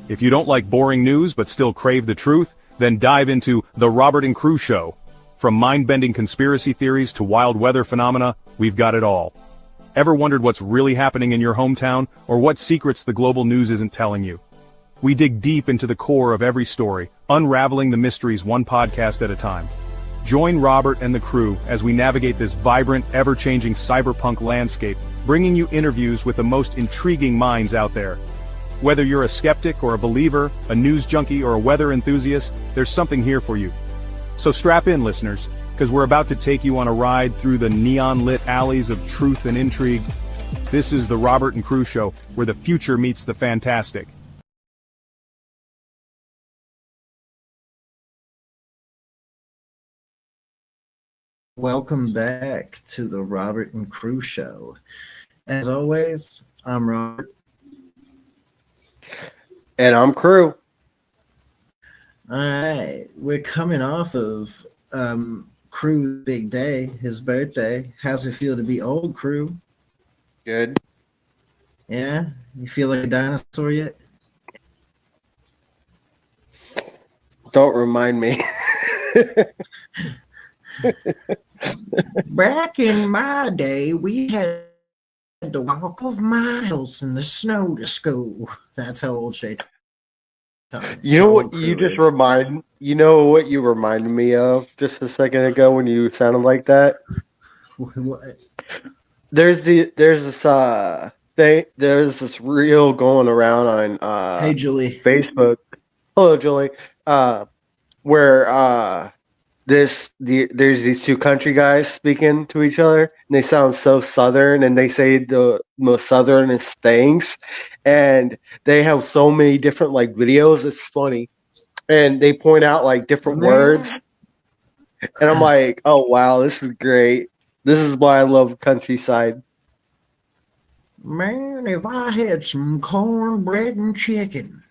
If you don't like boring news but still crave the truth, then dive into The Robert and Crew Show. From mind-bending conspiracy theories to wild weather phenomena, we've got it all. Ever wondered what's really happening in your hometown, or what secrets the global news isn't telling you? We dig deep into the core of every story, unraveling the mysteries one podcast at a time. Join Robert and the crew as we navigate this vibrant, ever-changing cyberpunk landscape, bringing you interviews with the most intriguing minds out there. Whether you're a skeptic or a believer, a news junkie or a weather enthusiast, there's something here for you. So strap in, listeners, because we're about to take you on a ride through the neon-lit alleys of truth and intrigue. This is the Robert and Crew Show, where the future meets the fantastic. Welcome back to the Robert and Crew Show. As always, I'm Robert. And I'm Crew. All right, we're coming off of Crew's big day, his birthday. How's it feel to be old, Crew? Good. Yeah? You feel like a dinosaur yet? Don't remind me. Back in my day, we had to walk of miles in the snow to school. That's how old Shay. You know what you just what you reminded me of just a second ago when you sounded like that? What? There's this reel going around on Hey, Julie. Facebook. Hello, Julie. Where there's these two country guys speaking to each other, and they sound so southern, and they say the most southernest things, and they have so many different like videos. It's funny, and they point out like different words, and I'm like, oh wow, this is great. This is why I love countryside. Man, if I had some cornbread and chicken,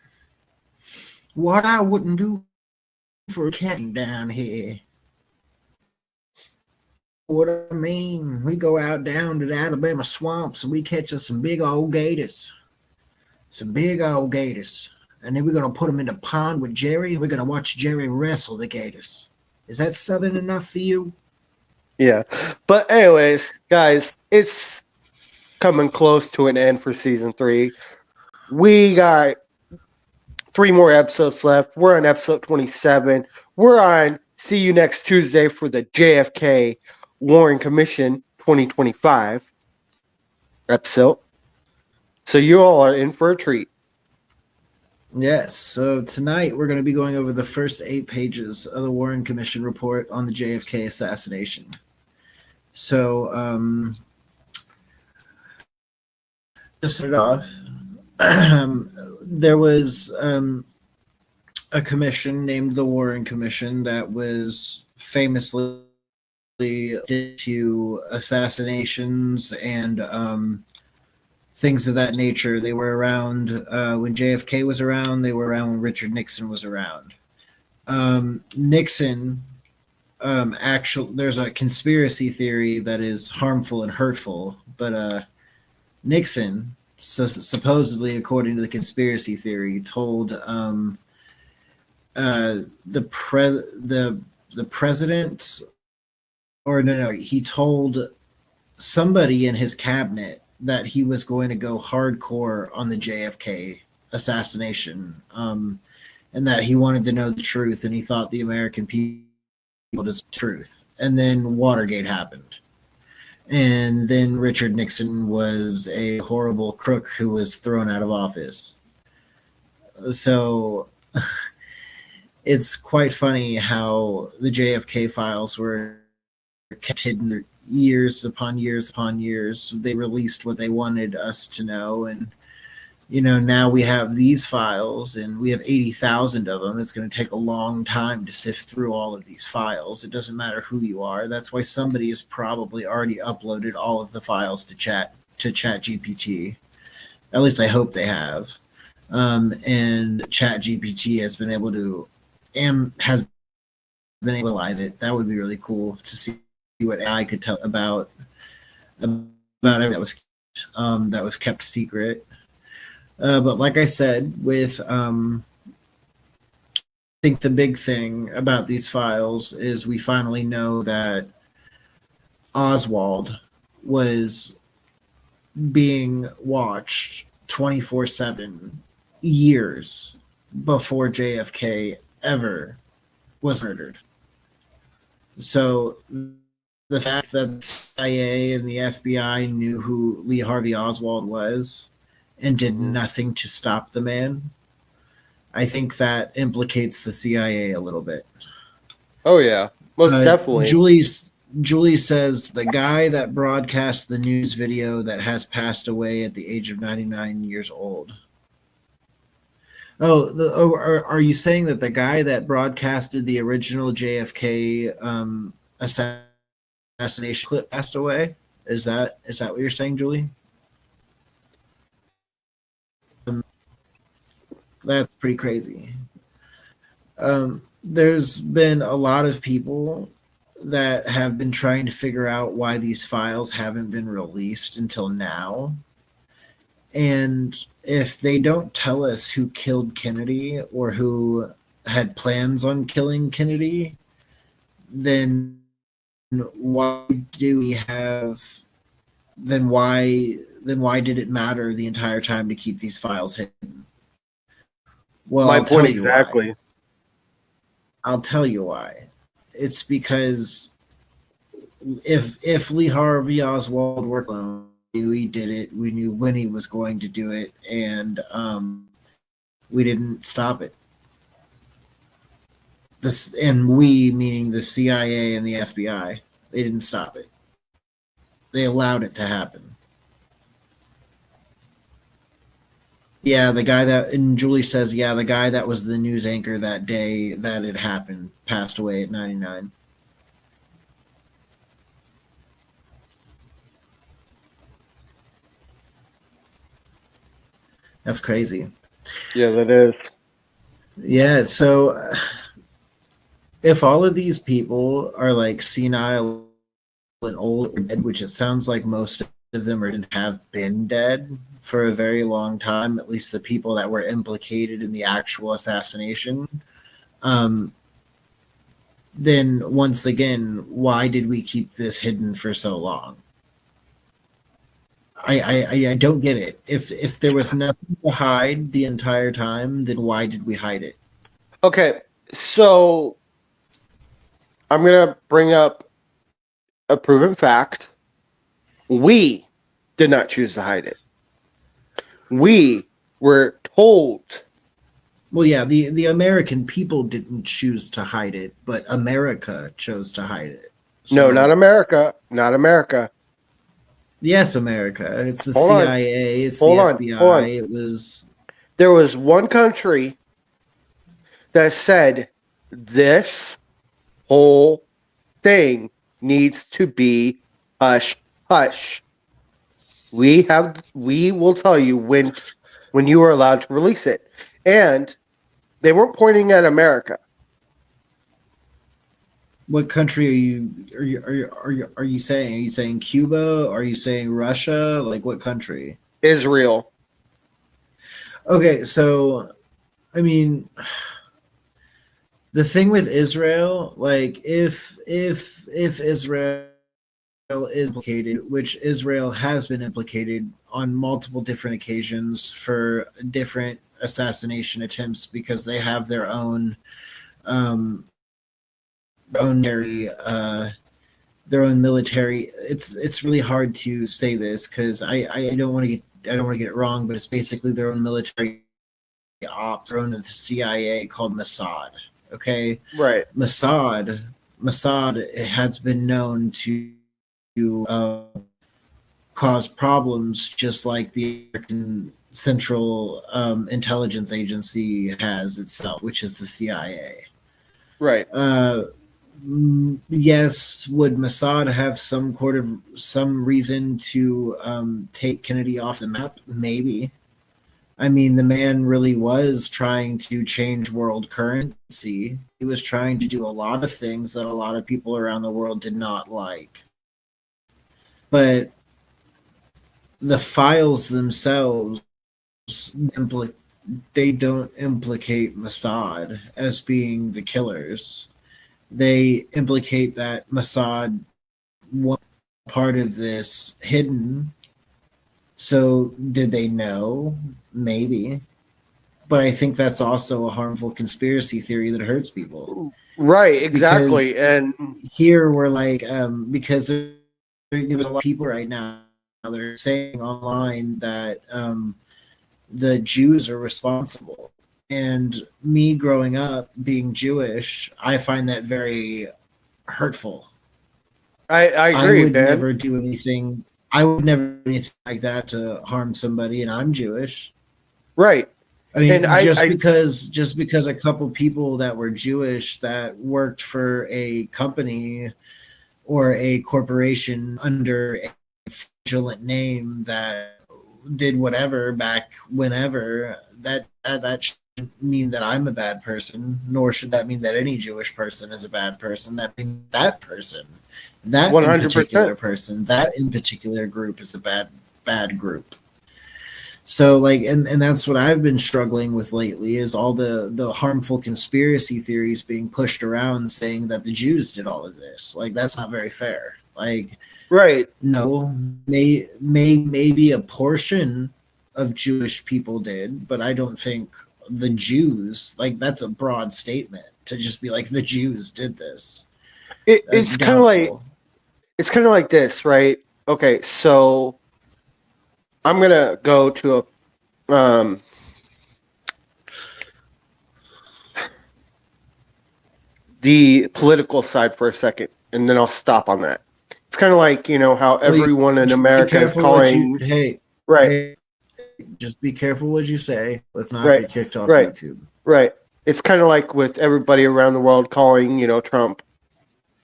what I wouldn't do for a cat down here. What I mean, we go out down to the Alabama swamps and we catch us some big old gators. Some big old gators. And then we're going to put them in the pond with Jerry. We're going to watch Jerry wrestle the gators. Is that southern enough for you? Yeah. But anyways, guys, it's coming close to an end for season 3. We got 3 more episodes left. We're on episode 27. We're on see you next Tuesday for the JFK Warren Commission 2025 episode. So you all are in for a treat. Yes. So tonight we're going to be going over the first 8 pages of the Warren Commission report on the JFK assassination. So, to start off, there was a commission named the Warren Commission that was famously to assassinations and things of that nature. They were around when JFK was around. They were around when Richard Nixon was around. Nixon, there's a conspiracy theory that is harmful and hurtful, but Nixon, supposedly, according to the conspiracy theory, told the president, or no, he told somebody in his cabinet that he was going to go hardcore on the JFK assassination, and that he wanted to know the truth, and he thought the American people deserved the truth. And then Watergate happened. And then Richard Nixon was a horrible crook who was thrown out of office. So it's quite funny how the JFK files were kept hidden years upon years upon years. They released what they wanted us to know, and now we have these files, and we have 80,000 of them. It's going to take a long time to sift through all of these files. It doesn't matter who you are. That's why somebody has probably already uploaded all of the files to ChatGPT. At least I hope they have. And ChatGPT has been able to analyze it. That would be really cool to see what AI could tell about everything that was kept secret. But like I said, with I think the big thing about these files is we finally know that Oswald was being watched 24/7 years before JFK ever was murdered. So the fact that the CIA and the FBI knew who Lee Harvey Oswald was and did nothing to stop the man, I think that implicates the CIA a little bit. Oh yeah, most definitely. Julie says the guy that broadcast the news video that has passed away at the age of 99 years old. Are you saying that the guy that broadcasted the original JFK assassination clip passed away? Is that what you're saying, Julie? That's pretty crazy. There's been a lot of people that have been trying to figure out why these files haven't been released until now. And if they don't tell us who killed Kennedy or who had plans on killing Kennedy, then why do we have then why did it matter the entire time to keep these files hidden? Well, my point exactly. I'll tell you why. It's because if Lee Harvey Oswald worked alone, we knew he did it. We knew when he was going to do it, and we didn't stop it. We meaning the CIA and the FBI, they didn't stop it. They allowed it to happen. Yeah, the guy that, and Julie says, yeah, the guy that was the news anchor that day that it happened passed away at 99. That's crazy. Yeah, that is. Yeah, so if all of these people are like senile and old or dead, which it sounds like most of them have been dead for a very long time, at least the people that were implicated in the actual assassination, then once again, why did we keep this hidden for so long? I don't get it. If there was nothing to hide the entire time, then why did we hide it? Okay, so I'm gonna bring up a proven fact. We did not choose to hide it. We were told. Well, yeah, the American people didn't choose to hide it, but America chose to hide it. So, no, not America. Not America. Yes, America. It's the CIA. It's the FBI. It was. There was one country that said this whole thing needs to be hush hush. We will tell you when you are allowed to release it. And they weren't pointing at America. What country are you saying? Are you saying Cuba? Are you saying Russia? Like what country? Israel. Okay, so I mean, the thing with Israel, like if Israel is implicated, which Israel has been implicated on multiple different occasions for different assassination attempts because they have their own military. It's really hard to say this because I don't want to get it wrong, but it's basically their own military ops, their own CIA called Mossad. Okay, right. Mossad has been known to cause problems, just like the American Central Intelligence Agency has itself, which is the CIA. Right. Yes, would Mossad have some reason to take Kennedy off the map? Maybe. I mean, the man really was trying to change world currency. He was trying to do a lot of things that a lot of people around the world did not like. But the files themselves they don't implicate Mossad as being the killers. They implicate that Mossad was part of this hidden. So did they know? Maybe. But I think that's also a harmful conspiracy theory that hurts people. Right, exactly. Because and here we're like, because there's a lot of people right now they're saying online that the Jews are responsible. And me growing up being Jewish, I find that very hurtful. I I agree, would Dan. never do anything. I would never do anything like that to harm somebody, and I'm Jewish. Right. I mean, And just because a couple people that were Jewish that worked for a company or a corporation under a fraudulent name that did whatever back whenever, that shouldn't mean that I'm a bad person, nor should that mean that any Jewish person is a bad person. That means that person, that in 100%. particular person, that in particular group is a bad group. So like, and that's what I've been struggling with lately is all the harmful conspiracy theories being pushed around saying that the Jews did all of this. Like that's not very fair. Like, Right. no, maybe a portion of Jewish people did, but I don't think the Jews, like that's a broad statement to just be like the Jews did this. It's kind of like this, right? Okay, so I'm gonna go to the political side for a second, and then I'll stop on that. It's kind of like how everyone in America is calling. Right. Just be careful what you say. Let's not Right. get kicked off Right. YouTube. Right. It's kind of like with everybody around the world calling Trump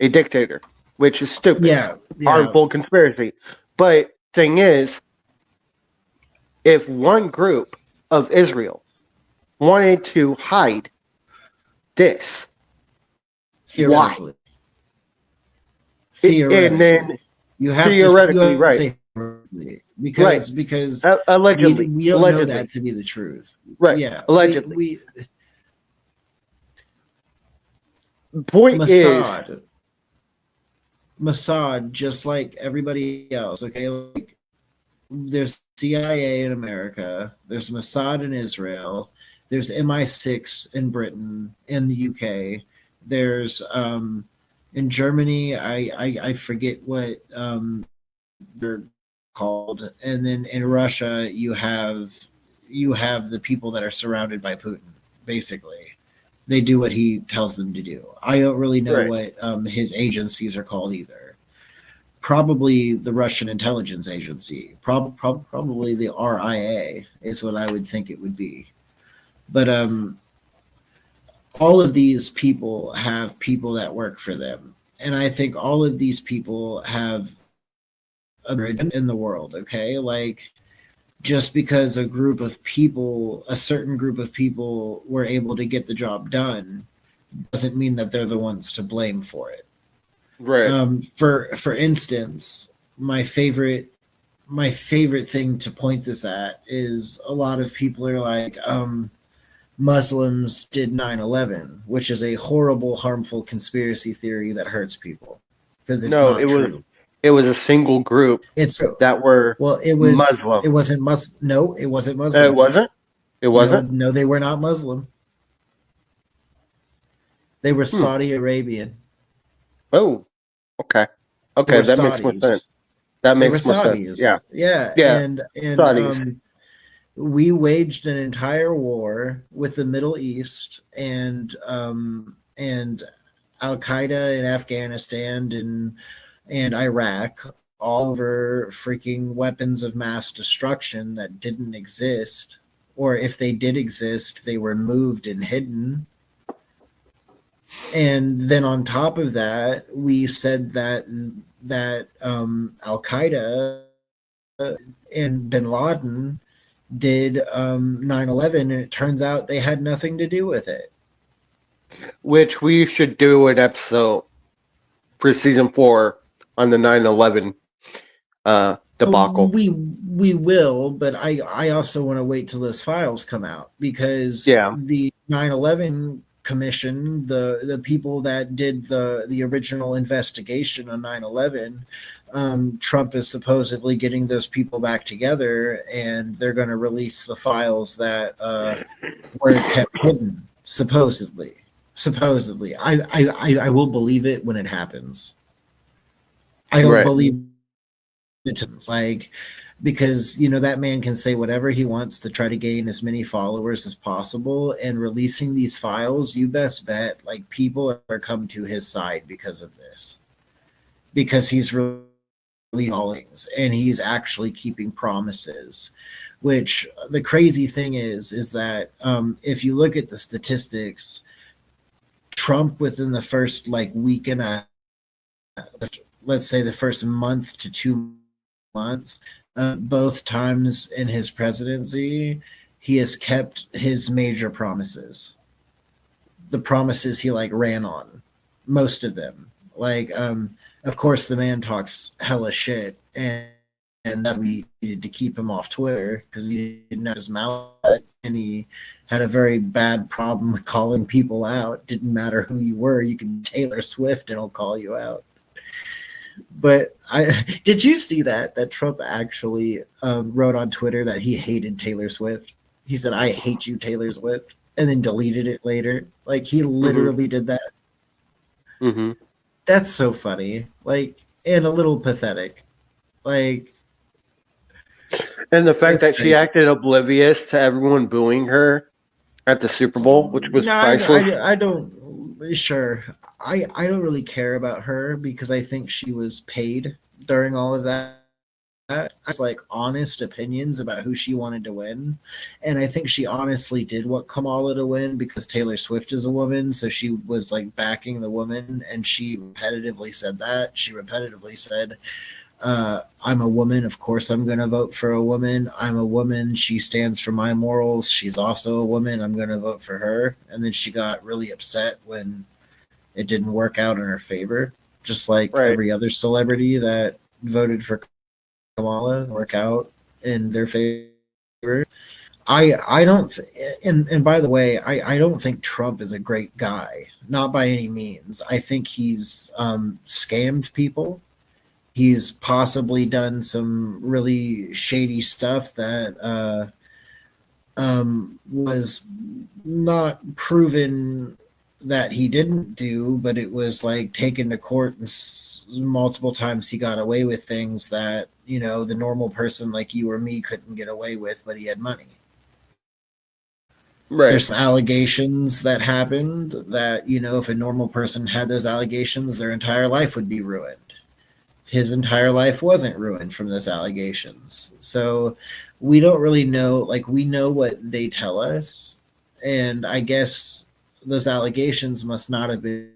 a dictator, which is stupid. Yeah. Harmful conspiracy. But thing is, if one group of Israel wanted to hide this, Theoretically. And then you have theoretically, to right? Say because allegedly, we don't know that to be the truth, right? Yeah, allegedly. Point is, Mossad, just like everybody else. Okay, like there's CIA in America, there's Mossad in Israel, there's MI6 in Britain, in the UK, there's in Germany, I forget what they're called, and then in Russia you have the people that are surrounded by Putin. Basically, they do what he tells them to do. I don't really know what his agencies are called either. Probably the Russian intelligence agency. Probably the RIA is what I would think it would be. But all of these people have people that work for them, and I think all of these people have in the world. Okay, like just because a certain group of people were able to get the job done doesn't mean that they're the ones to blame for it. Right. For instance, my favorite thing to point this at is a lot of people are like, Muslims did 9/11, which is a horrible, harmful conspiracy theory that hurts people because it's not true. It was a single group. That were it was Muslim. It wasn't No, it wasn't Muslim. It wasn't. It wasn't. No, they were not Muslim. They were Saudi Arabian. Oh, okay. Okay, that makes more sense. That makes more sense. Yeah. And we waged an entire war with the Middle East and Al Qaeda in Afghanistan and Iraq, all over freaking weapons of mass destruction that didn't exist, or if they did exist, they were moved and hidden. And then on top of that, we said that Al Qaeda and Bin Laden did 9/11, and it turns out they had nothing to do with it. Which we should do an episode for season 4 on the 9/11 debacle. We will, but I also want to wait till those files come out, because the 9/11 commission, the people that did the original investigation on 9/11, Trump is supposedly getting those people back together, and they're going to release the files that were kept hidden. Supposedly, I will believe it when it happens. I don't believe it, like, because that man can say whatever he wants to try to gain as many followers as possible, and releasing these files, you best bet like people are coming to his side because of this, because he's really callings and he's actually keeping promises. Which the crazy thing is that if you look at the statistics, Trump within the first week and let's say the first month to 2 months, both times in his presidency, he has kept his major promises. The promises he ran on, most of them. Of course, the man talks hella shit, and that's we needed to keep him off Twitter because he didn't have his mouth, and he had a very bad problem with calling people out. Didn't matter who you were, you can Taylor Swift and he'll call you out. But did you see that Trump actually wrote on Twitter that he hated Taylor Swift? He said, "I hate you, Taylor Swift," and then deleted it later. He literally did that. Mm-hmm. That's so funny, and a little pathetic. And the fact that she acted oblivious to everyone booing her at the Super Bowl, which was priceless. I don't. Sure, I don't really care about her because I think she was paid during all of that. It's honest opinions about who she wanted to win, and I think she honestly did want Kamala to win because Taylor Swift is a woman, so she was backing the woman, and she repetitively said that. She repetitively said, "I'm a woman, of course I'm going to vote for a woman. I'm a woman, she stands for my morals. She's also a woman, I'm going to vote for her." And then she got really upset when it didn't work out in her favor, just like every other celebrity that voted for Kamala work out in their favor. I don't and by the way, I don't think Trump is a great guy, not by any means. I think he's scammed people. He's possibly done some really shady stuff that was not proven that he didn't do, but it was taken to court, and multiple times he got away with things that the normal person like you or me couldn't get away with, but he had money. There's some allegations that happened that if a normal person had those allegations, their entire life would be ruined. His entire life wasn't ruined from those allegations. So we don't really know, we know what they tell us, and I guess those allegations must not have been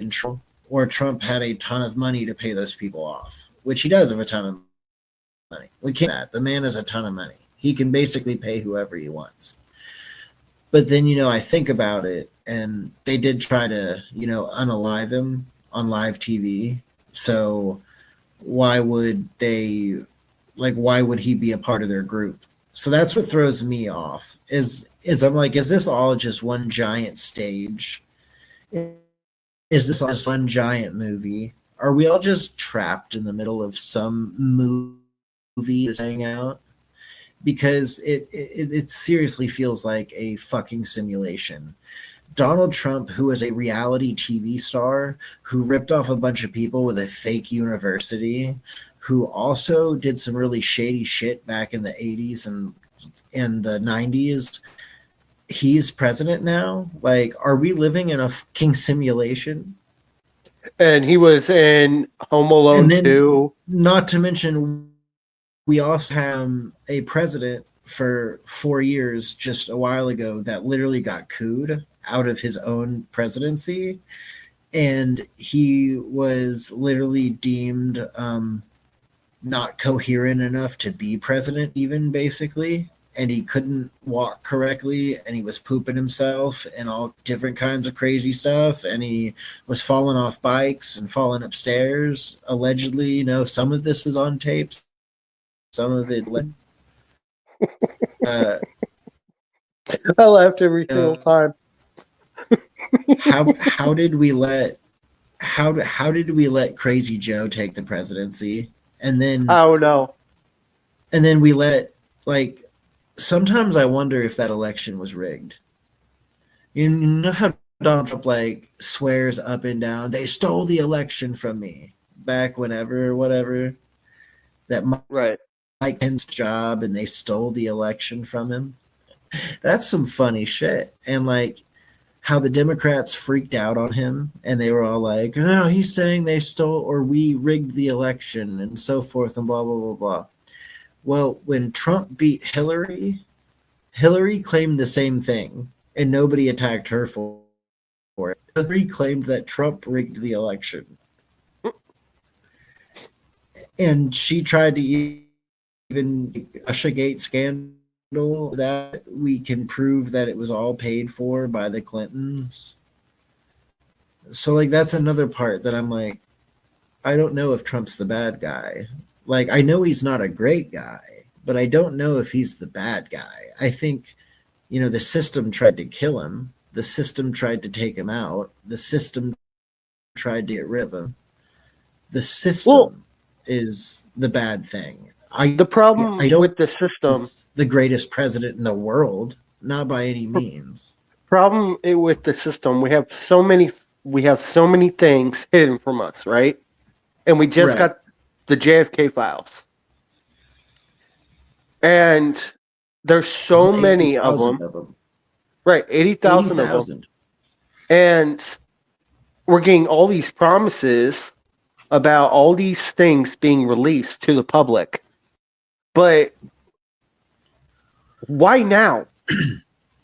true, or Trump had a ton of money to pay those people off, which he does have a ton of money. We can't. The man has a ton of money. He can basically pay whoever he wants. But then, I think about it, and they did try to, unalive him on live TV. So why would they, why would he be a part of their group? So that's what throws me off is I'm is this all just one giant stage? Is this just one giant movie? Are we all just trapped in the middle of some movie that's hanging out? Because it seriously feels like a fucking simulation. Donald Trump, who is a reality TV star, who ripped off a bunch of people with a fake university, who also did some really shady shit back in the 80s and in the 90s, he's president now? Are we living in a fucking simulation? And he was in Home Alone 2. Not to mention, we also have a president for 4 years just a while ago that literally got cooed out of his own presidency, and he was literally deemed not coherent enough to be president, even, basically. and he couldn't walk correctly, and he was pooping himself and all different kinds of crazy stuff, and he was falling off bikes and falling upstairs allegedly. Some of this is on tapes, some of it uh, I laughed every single time. how did we let Crazy Joe take the presidency, and then Oh no. we let, like, sometimes I wonder if that election was rigged. You know how Donald Trump swears up and down, they stole the election from me back whenever or whatever, that Right. Mike Pence's job and they stole the election from him. That's some funny shit. And how the Democrats freaked out on him and they were all like, no, he's saying they stole or we rigged the election and so forth and blah, blah, blah, blah. Well, when Trump beat Hillary claimed the same thing and nobody attacked her for it. Hillary claimed that Trump rigged the election. And she tried to even Russiagate scandal that we can prove that it was all paid for by the Clintons. So that's another part that I'm like, I don't know if Trump's the bad guy. I know he's not a great guy, but I don't know if he's the bad guy. I think, the system tried to kill him. The system tried to take him out. The system tried to get rid of him. The system is the bad thing. The problem with the system, the greatest president in the world, not by any means. Problem with the system, we have so many things hidden from us, right? And we just got the JFK files, and there's so many of them. Right, 80,000 of them, and we're getting all these promises about all these things being released to the public. But why now?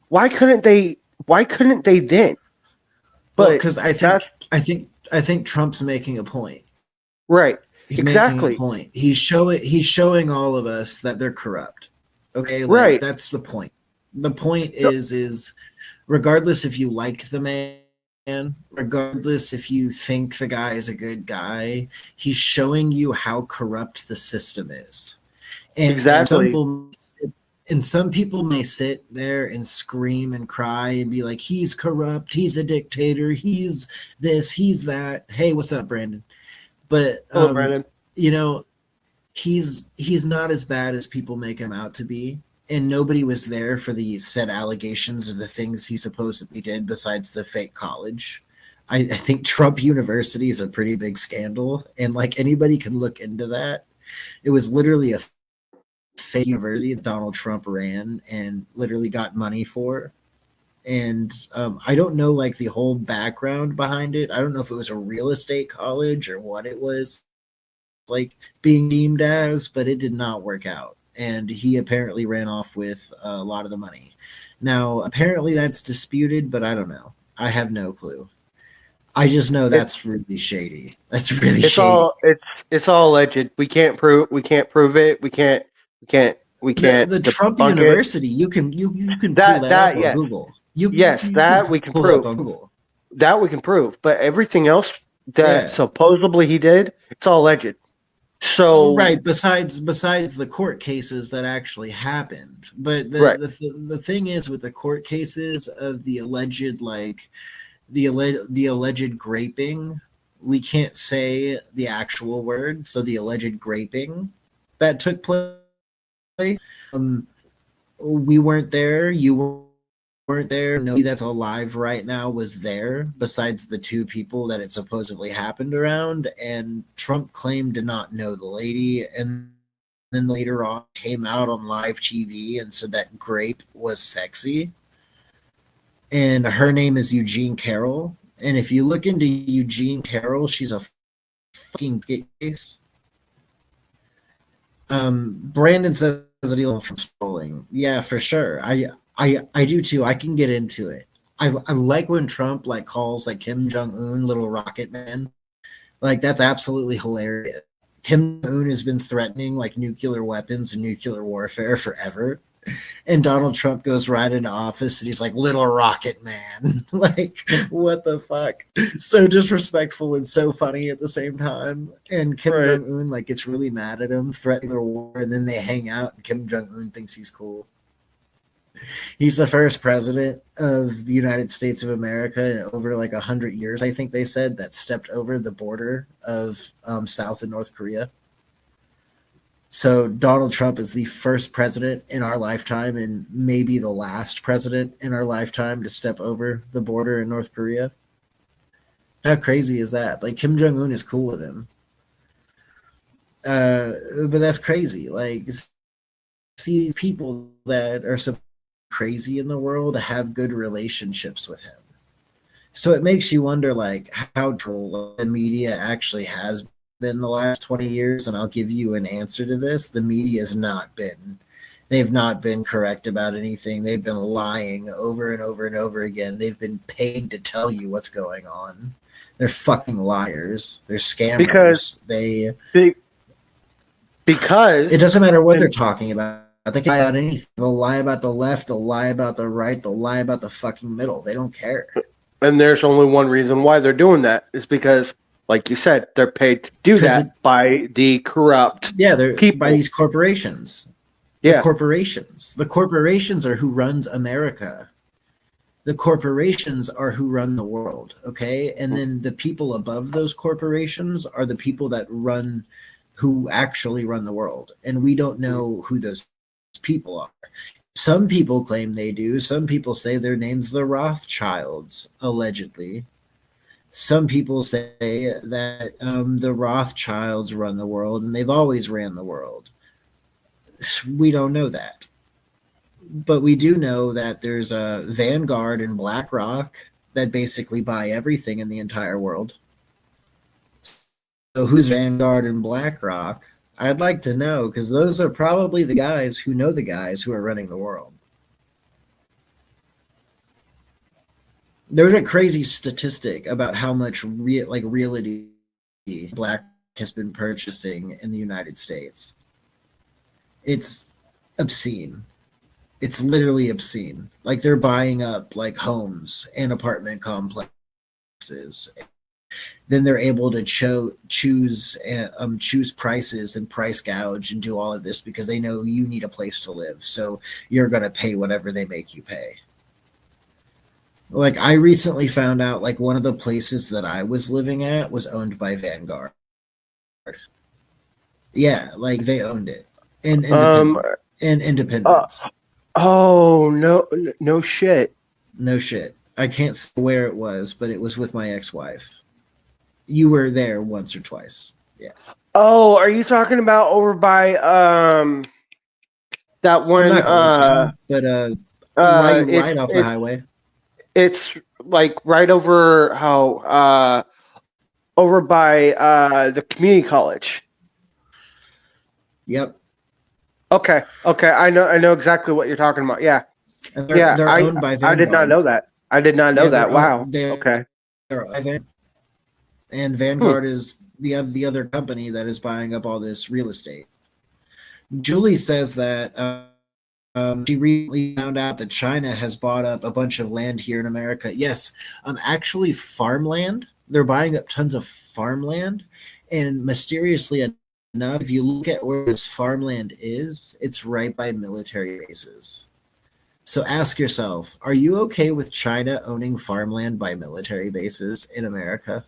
Why couldn't they then? But because I think Trump's making a point. Right. He's exactly. Making a point. He's showing all of us that they're corrupt. Okay, right. That's the point. The point is regardless if you like the man, regardless if you think the guy is a good guy, he's showing you how corrupt the system is. And, exactly. And some people may sit there and scream and cry and be like, he's corrupt, he's a dictator, he's this, he's that. Hey, what's up, Brandon? But hello, Brandon. He's not as bad as people make him out to be. And nobody was there for the said allegations of the things he supposedly did besides the fake college. I think Trump University is a pretty big scandal. And anybody can look into that. It was literally a fake university that Donald Trump ran and literally got money for. And I don't know the whole background behind it. I don't know if it was a real estate college or what it was being deemed as, but it did not work out. And he apparently ran off with a lot of the money. Now, apparently that's disputed, but I don't know. I have no clue. I just know that's really shady. That's really shady. It's all alleged. We can't prove it. We can't. The Trump University. You can pull that up on Google. We can prove. That we can prove. But everything else that supposedly he did, it's all alleged. So right, besides the court cases that actually happened. But the thing is with the court cases of the alleged the alleged graping, we can't say the actual word. So the alleged graping that took place, we weren't there. You weren't there. Nobody that's alive right now was there besides the two people that it supposedly happened around. And Trump claimed to not know the lady, and then later on came out on live TV and said that grape was sexy. And her name is Eugene Carroll. And if you look into Eugene Carroll, she's a fucking case. Brandon says that he loves from scrolling. Yeah, for sure. I do too. I can get into it. I like when Trump calls Kim Jong-un little rocket man. That's absolutely hilarious. Kim Jong-un has been threatening like nuclear weapons and nuclear warfare forever. And Donald Trump goes right into office and he's like, little rocket man. Like, what the fuck? So disrespectful and so funny at the same time. And Kim Right. Jong-un like gets really mad at him, threatening a war, and then they hang out and Kim Jong-un thinks he's cool. He's the first president of the United States of America in over like 100 years, I think they said, that stepped over the border of South and North Korea. So Donald Trump is the first president in our lifetime and maybe the last president in our lifetime to step over the border in North Korea. How crazy is that? Like Kim Jong-un is cool with him. But that's crazy. Like, see these people that are so crazy in the world to have good relationships with him. So it makes you wonder like how troll the media actually has been the last 20 years, and I'll give you an answer to this. The media has not been. They've not been correct about anything. They've been lying over and over and over again. They've been paid to tell you what's going on. They're fucking liars. They're scammers. Because it doesn't matter what they're talking about. They can lie about anything. They'll lie about the left. They'll lie about the right. They'll lie about the fucking middle. They don't care. And there's only one reason why they're doing that is because, like you said, they're paid to do that by the corrupt people. By these corporations. Yeah. The corporations are who runs America. The corporations are who run the world, okay? And then the people above those corporations are the people that who actually run the world. And we don't know who those people are. Some people claim they do. Some people say their name's the Rothschilds, allegedly. Some people say that the Rothschilds run the world and they've always ran the world. We don't know that. But we do know that there's a Vanguard and BlackRock that basically buy everything in the entire world. So who's Vanguard and BlackRock? I'd like to know, because those are probably the guys who know the guys who are running the world. There's a crazy statistic about how much realty Black has been purchasing in the United States. It's obscene. It's literally obscene. Like they're buying up like homes and apartment complexes. Then they're able to choose prices and price gouge and do all of this because they know you need a place to live. So you're going to pay whatever they make you pay. Like I recently found out like one of the places that I was living at was owned by Vanguard. Yeah, like they owned it. And Independence. Oh, no shit. No shit. I can't say where it was, but it was with my ex-wife. You were there once or twice. Yeah. Oh, are you talking about over by that one right off the highway. It's like right over over by the community college. Yep. Okay. I know exactly what you're talking about. Yeah. And they're owned by Vanguard. I did not know that. Wow. Okay. And Vanguard is the other company that is buying up all this real estate. Julie says that she recently found out that China has bought up a bunch of land here in America. Yes, actually farmland. They're buying up tons of farmland, and mysteriously enough, if you look at where this farmland is, it's right by military bases. So ask yourself, are you okay with China owning farmland by military bases in America?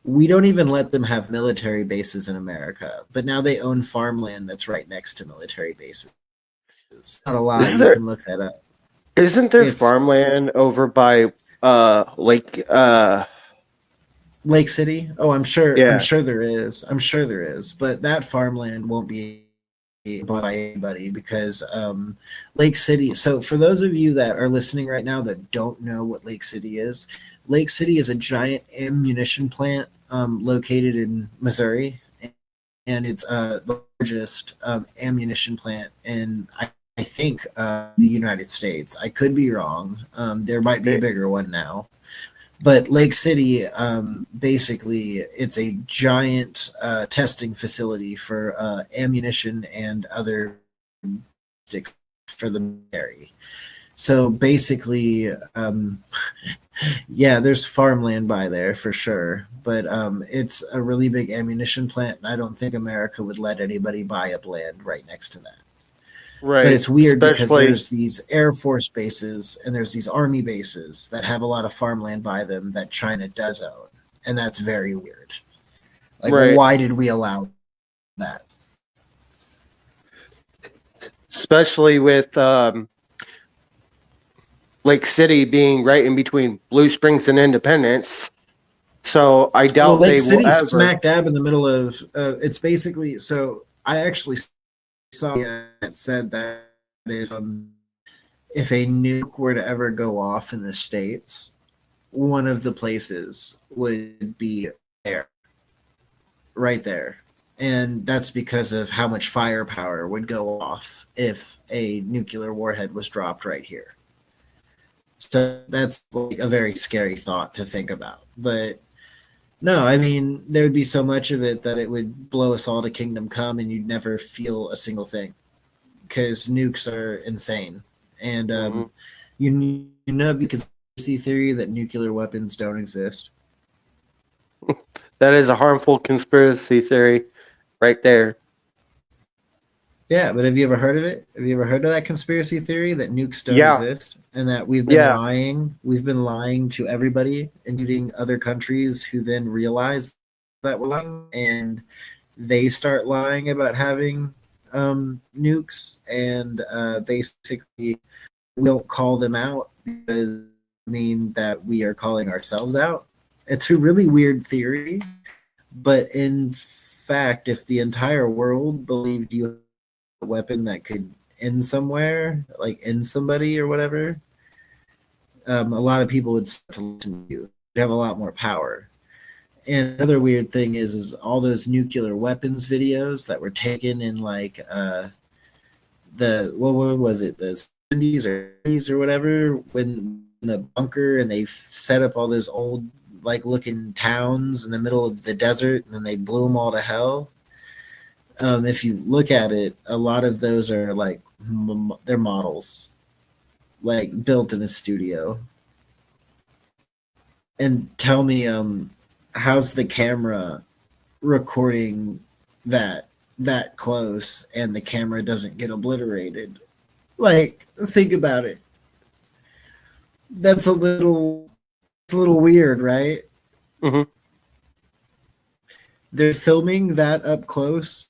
We don't even let them have military bases in America, but now they own farmland that's right next to military bases. It's not a lie. You can look that up. Isn't there farmland over by Lake City? Oh, I'm sure. Yeah. I'm sure there is. But that farmland won't be bought by anybody because Lake City. So for those of you that are listening right now that don't know what Lake City is a giant ammunition plant located in Missouri, and it's the largest ammunition plant in I think the United States. I could be wrong. There might be a bigger one now. But Lake City, basically, it's a giant testing facility for ammunition and other for the military. So basically, yeah, there's farmland by there for sure, but it's a really big ammunition plant, and I don't think America would let anybody buy up land right next to that. Right. But it's weird because Especially, there's these Air Force bases and there's these Army bases that have a lot of farmland by them that China does own, and that's very weird. Like, right. why did we allow that? Especially with Lake City being right in between Blue Springs and Independence. So I doubt Lake they City's will ever. smack dab in the middle of. It's basically so. I actually saw that said that if a nuke were to ever go off in the States, one of the places would be there, right there. And that's because of how much firepower would go off if a nuclear warhead was dropped right here. So that's like a very scary thought to think about. But no, I mean, there would be so much of it that it would blow us all to kingdom come and you'd never feel a single thing because nukes are insane. And you know the conspiracy theory that nuclear weapons don't exist? That is a harmful conspiracy theory right there. Yeah, but have you ever heard of it? Have you ever heard of that conspiracy theory that nukes don't Yeah. exist and that we've been Yeah. lying? We've been lying to everybody, including other countries who then realize that we're lying and they start lying about having nukes, and basically we don't call them out because it mean that we are calling ourselves out. It's a really weird theory, but in fact, if the entire world believed you had a weapon that could end somewhere, like end somebody or whatever, a lot of people would start to listen to you. You'd have a lot more power. And another weird thing is all those nuclear weapons videos that were taken in like what was it, the 70s or 80s or whatever, when in the bunker and they set up all those old like looking towns in the middle of the desert and then they blew them all to hell. If you look at it, a lot of those are like they're models, like built in a studio. And tell me, how's the camera recording that close and the camera doesn't get obliterated? Like, think about it. That's a little weird, right? Mhm. They're filming that up close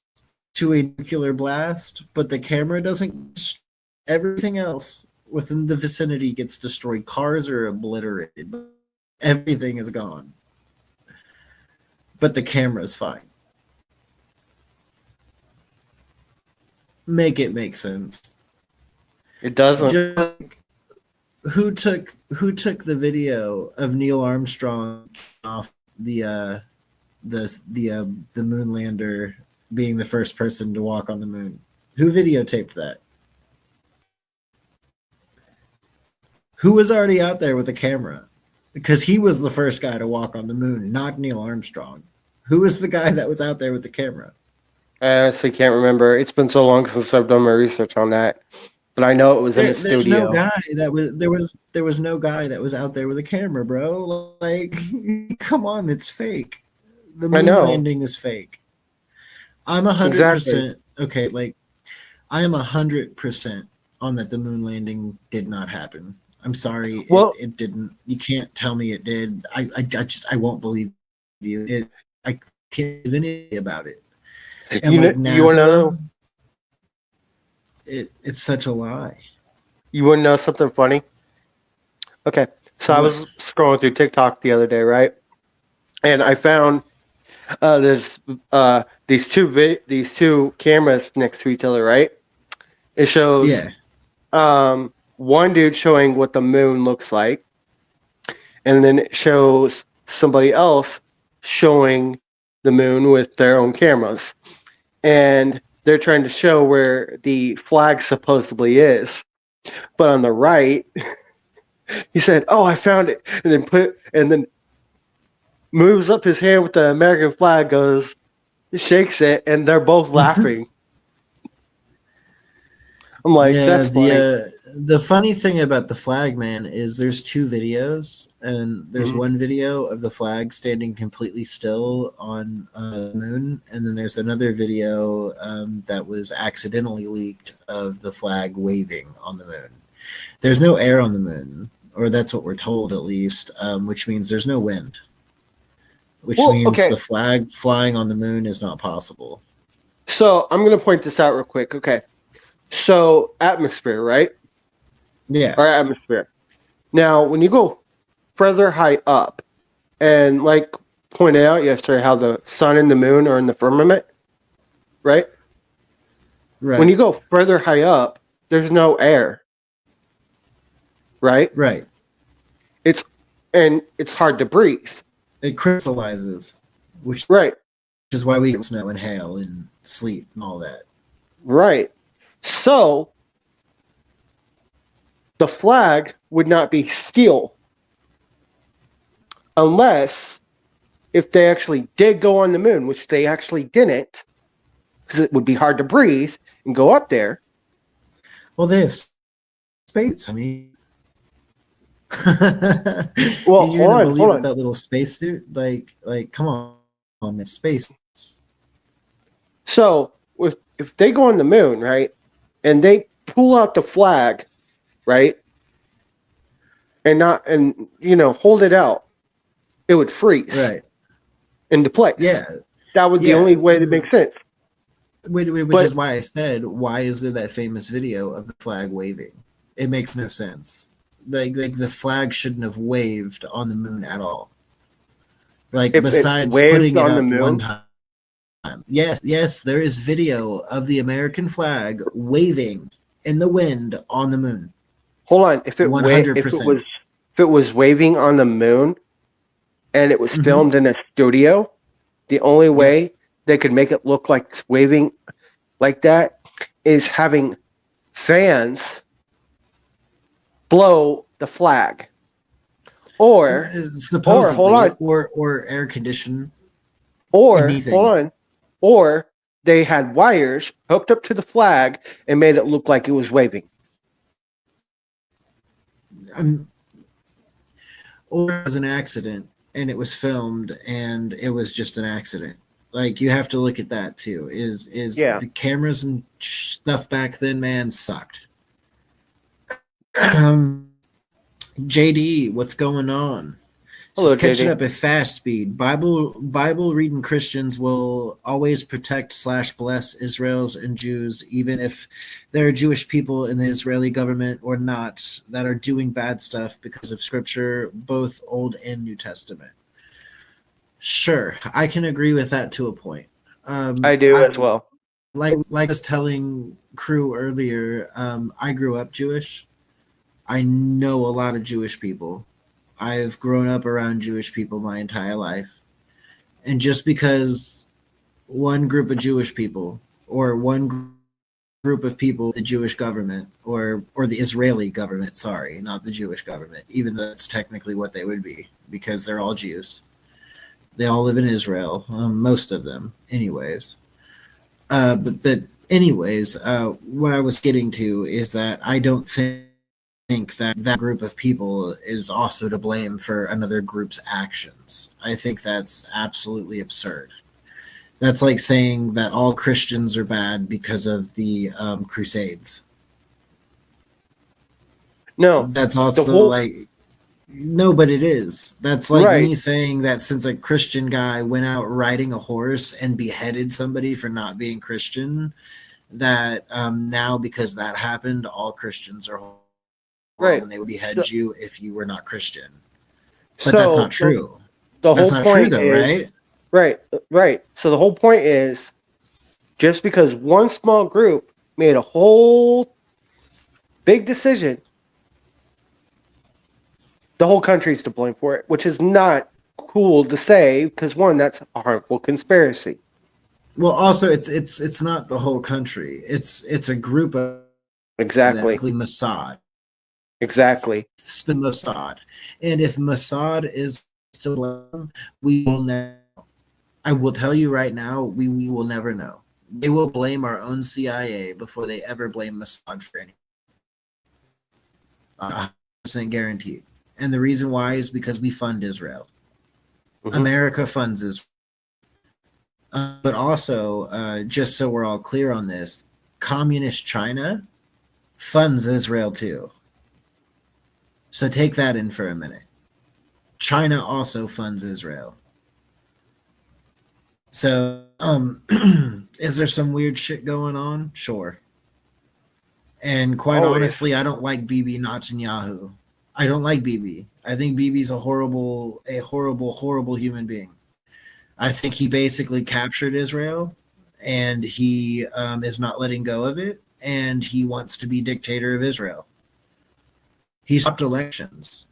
to a nuclear blast, but the camera doesn't. Everything else within the vicinity gets destroyed. Cars are obliterated. Everything is gone. But the camera's fine. Make it make sense. It doesn't. Just, who took the video of Neil Armstrong off the moon lander being the first person to walk on the moon? Who videotaped that? Who was already out there with a camera? Because he was the first guy to walk on the moon, not Neil Armstrong. Who was the guy that was out there with the camera? I honestly can't remember. It's been so long since I've done my research on that. But I know it was in a There's studio. no guy that was there was no guy that was out there with a camera, bro. Like, come on, it's fake. The moon landing is fake. I'm 100% okay. Like, I am 100% on that. The moon landing did not happen. I'm sorry, it didn't. You can't tell me it did. I won't believe you. I can't believe anything about it. And you like want NASA, to know? It's such a lie. You want to know something funny? Okay, so I was scrolling through TikTok the other day, right? And I found there's these two cameras next to each other, right? It shows one dude showing what the moon looks like, and then it shows somebody else showing the moon with their own cameras, and they're trying to show where the flag supposedly is. But on the right, He said, "Oh, I found it," and then moves up his hand with the American flag, goes, shakes it, and they're both laughing. I'm like, Yeah, that's funny. the funny thing about the flag man is there's two videos, and there's Mhm. one video of the flag standing completely still on the moon, and then there's another video that was accidentally leaked of the flag waving on the moon. There's no air on the moon, or that's what we're told at least, which means there's no wind, which Well, means okay. the flag flying on the moon is not possible. So I'm going to point this out real quick. Okay. So atmosphere, right? Yeah, Or atmosphere. Now, when you go further high up, and like pointed out yesterday, how the sun and the moon are in the firmament, right? When right, you go further high up, there's no air, right? right. It's it's hard to breathe, It crystallizes, which right? is why we get snow and hail and sleet and all that. Right. So the flag would not be steel unless if they actually did go on the moon, which they actually didn't, because it would be hard to breathe and go up there. Well, they have space. I mean, Well, you're gonna believe hold that on. that little spacesuit? Like, come on, it's space. So if they go on the moon, right, and they pull out the flag, right, and hold it out, it would freeze Right. into place. Yeah. That would be the Yeah. only way to make sense. Which But is why I said, why is there that famous video of the flag waving? It makes no sense. Like the flag shouldn't have waved on the moon at all. Like, if it besides waved putting it on the up one moon, time. Yes, there is video of the American flag waving in the wind on the moon. hold on. If it 100%. was waving on the moon and it was Mhm. filmed in a studio, the only Yeah. way they could make it look like it's waving like that is having fans blow the flag, or Supposedly, hold on, or air condition, or anything. hold on, or they had wires hooked up to the flag and made it look like it was waving. Or it was an accident and it was filmed and it was just an accident. Like, you have to look at that too. Is Yeah. the cameras and stuff back then, man, sucked. JD, what's going on? Hello, Just catching JD. up at fast speed. Bible reading Christians will always protect / bless Israel's and Jews, even if there are Jewish people in the Israeli government or not that are doing bad stuff because of Scripture, both Old and New Testament. Sure, I can agree with that to a point. I do as well. Like I was telling Crew earlier, I grew up Jewish. I know a lot of Jewish people. I've grown up around Jewish people my entire life. And just because one group of Jewish people or one group of people, the Jewish government or the Israeli government, sorry, not the Jewish government, even though that's technically what they would be because they're all Jews. They all live in Israel, most of them, anyways. But anyways, what I was getting to is that I don't think that group of people is also to blame for another group's actions. I think that's absolutely absurd. That's like saying that all Christians are bad because of the Crusades. No, That's the also whole like, no, but it is. That's like right. me saying that since a Christian guy went out riding a horse and beheaded somebody for not being Christian, that now because that happened, all Christians are horrible Right. and they would behead you if you were not Christian. But So that's not true. the That's whole not true, point though, is right? right. So the whole point is just because one small group made a whole big decision, the whole country's to blame for it, which is not cool to say because one, that's a harmful conspiracy. Well, also it's not the whole country. It's a group of Exactly. them, Mossad. Exactly. Mossad. And if Mossad is still blamed, we will never. I will tell you right now, we will never know. They will blame our own CIA before they ever blame Mossad for anything. 100% guaranteed. And the reason why is because we fund Israel. Mhm. America funds Israel. But also, just so we're all clear on this, communist China funds Israel too. So take that in for a minute. China also funds Israel. So, is there some weird shit going on? Sure. And quite Always. honestly, I don't like Bibi Netanyahu. I don't like Bibi. I think Bibi's a horrible, horrible human being. I think he basically captured Israel, and he is not letting go of it, and he wants to be dictator of Israel. He stopped elections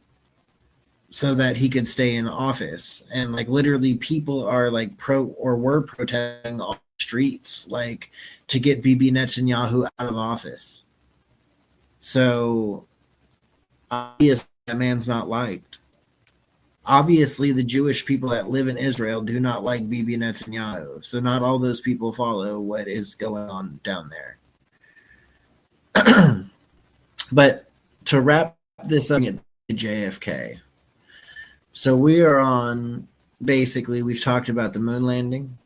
so that he could stay in office, and like literally people are like were protesting on the streets like to get Bibi Netanyahu out of office. So obviously that man's not liked. Obviously the Jewish people that live in Israel do not like Bibi Netanyahu, so not all those people follow what is going on down there. But to wrap this up at JFK, so we are on, basically, we've talked about the moon landing,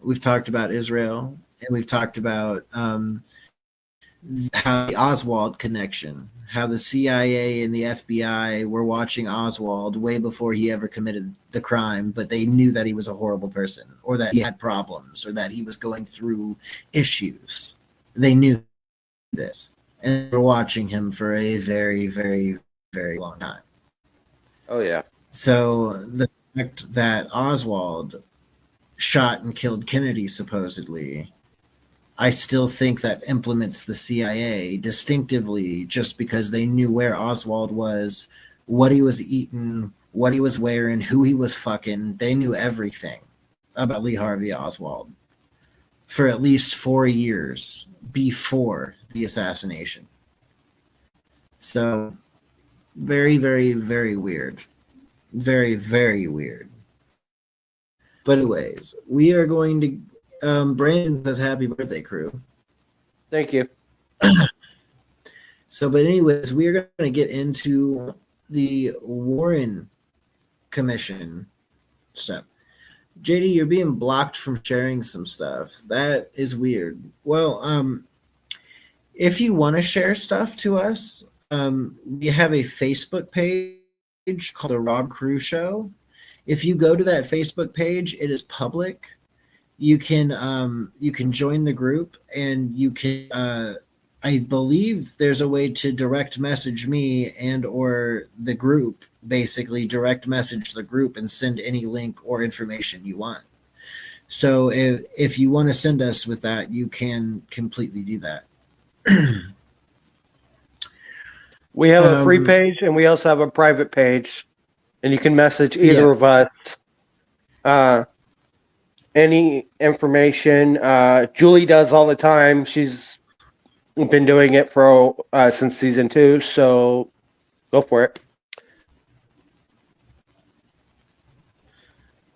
we've talked about Israel, and we've talked about how the Oswald connection, how the CIA and the FBI were watching Oswald way before he ever committed the crime, but they knew that he was a horrible person, or that he had problems, or that he was going through issues. They knew this, and they were watching him for a very, very, very long time. Oh yeah. So the fact that Oswald shot and killed Kennedy, supposedly, I still think that implements the CIA distinctively, just because they knew where Oswald was, what he was eating, what he was wearing, who he was fucking. They knew everything about Lee Harvey Oswald for at least 4 years before the assassination. So very, very, very weird. Very, very weird. But anyways, we are going to Brandon says happy birthday, crew. Thank you. So, but anyways, we are going to get into the Warren Commission stuff. JD, you're being blocked from sharing some stuff. That is weird. Well, if you want to share stuff to us, we have a Facebook page called The Rob Crew Show. If you go to that Facebook page, it is public. You can join the group, and you can I believe there's a way to direct message me and or the group, basically direct message the group and send any link or information you want. So if you want to send us with that, you can completely do that. We have a free page, and we also have a private page, and you can message either of us. Any information. Julie does all the time. She's been doing it for since season 2, so go for it.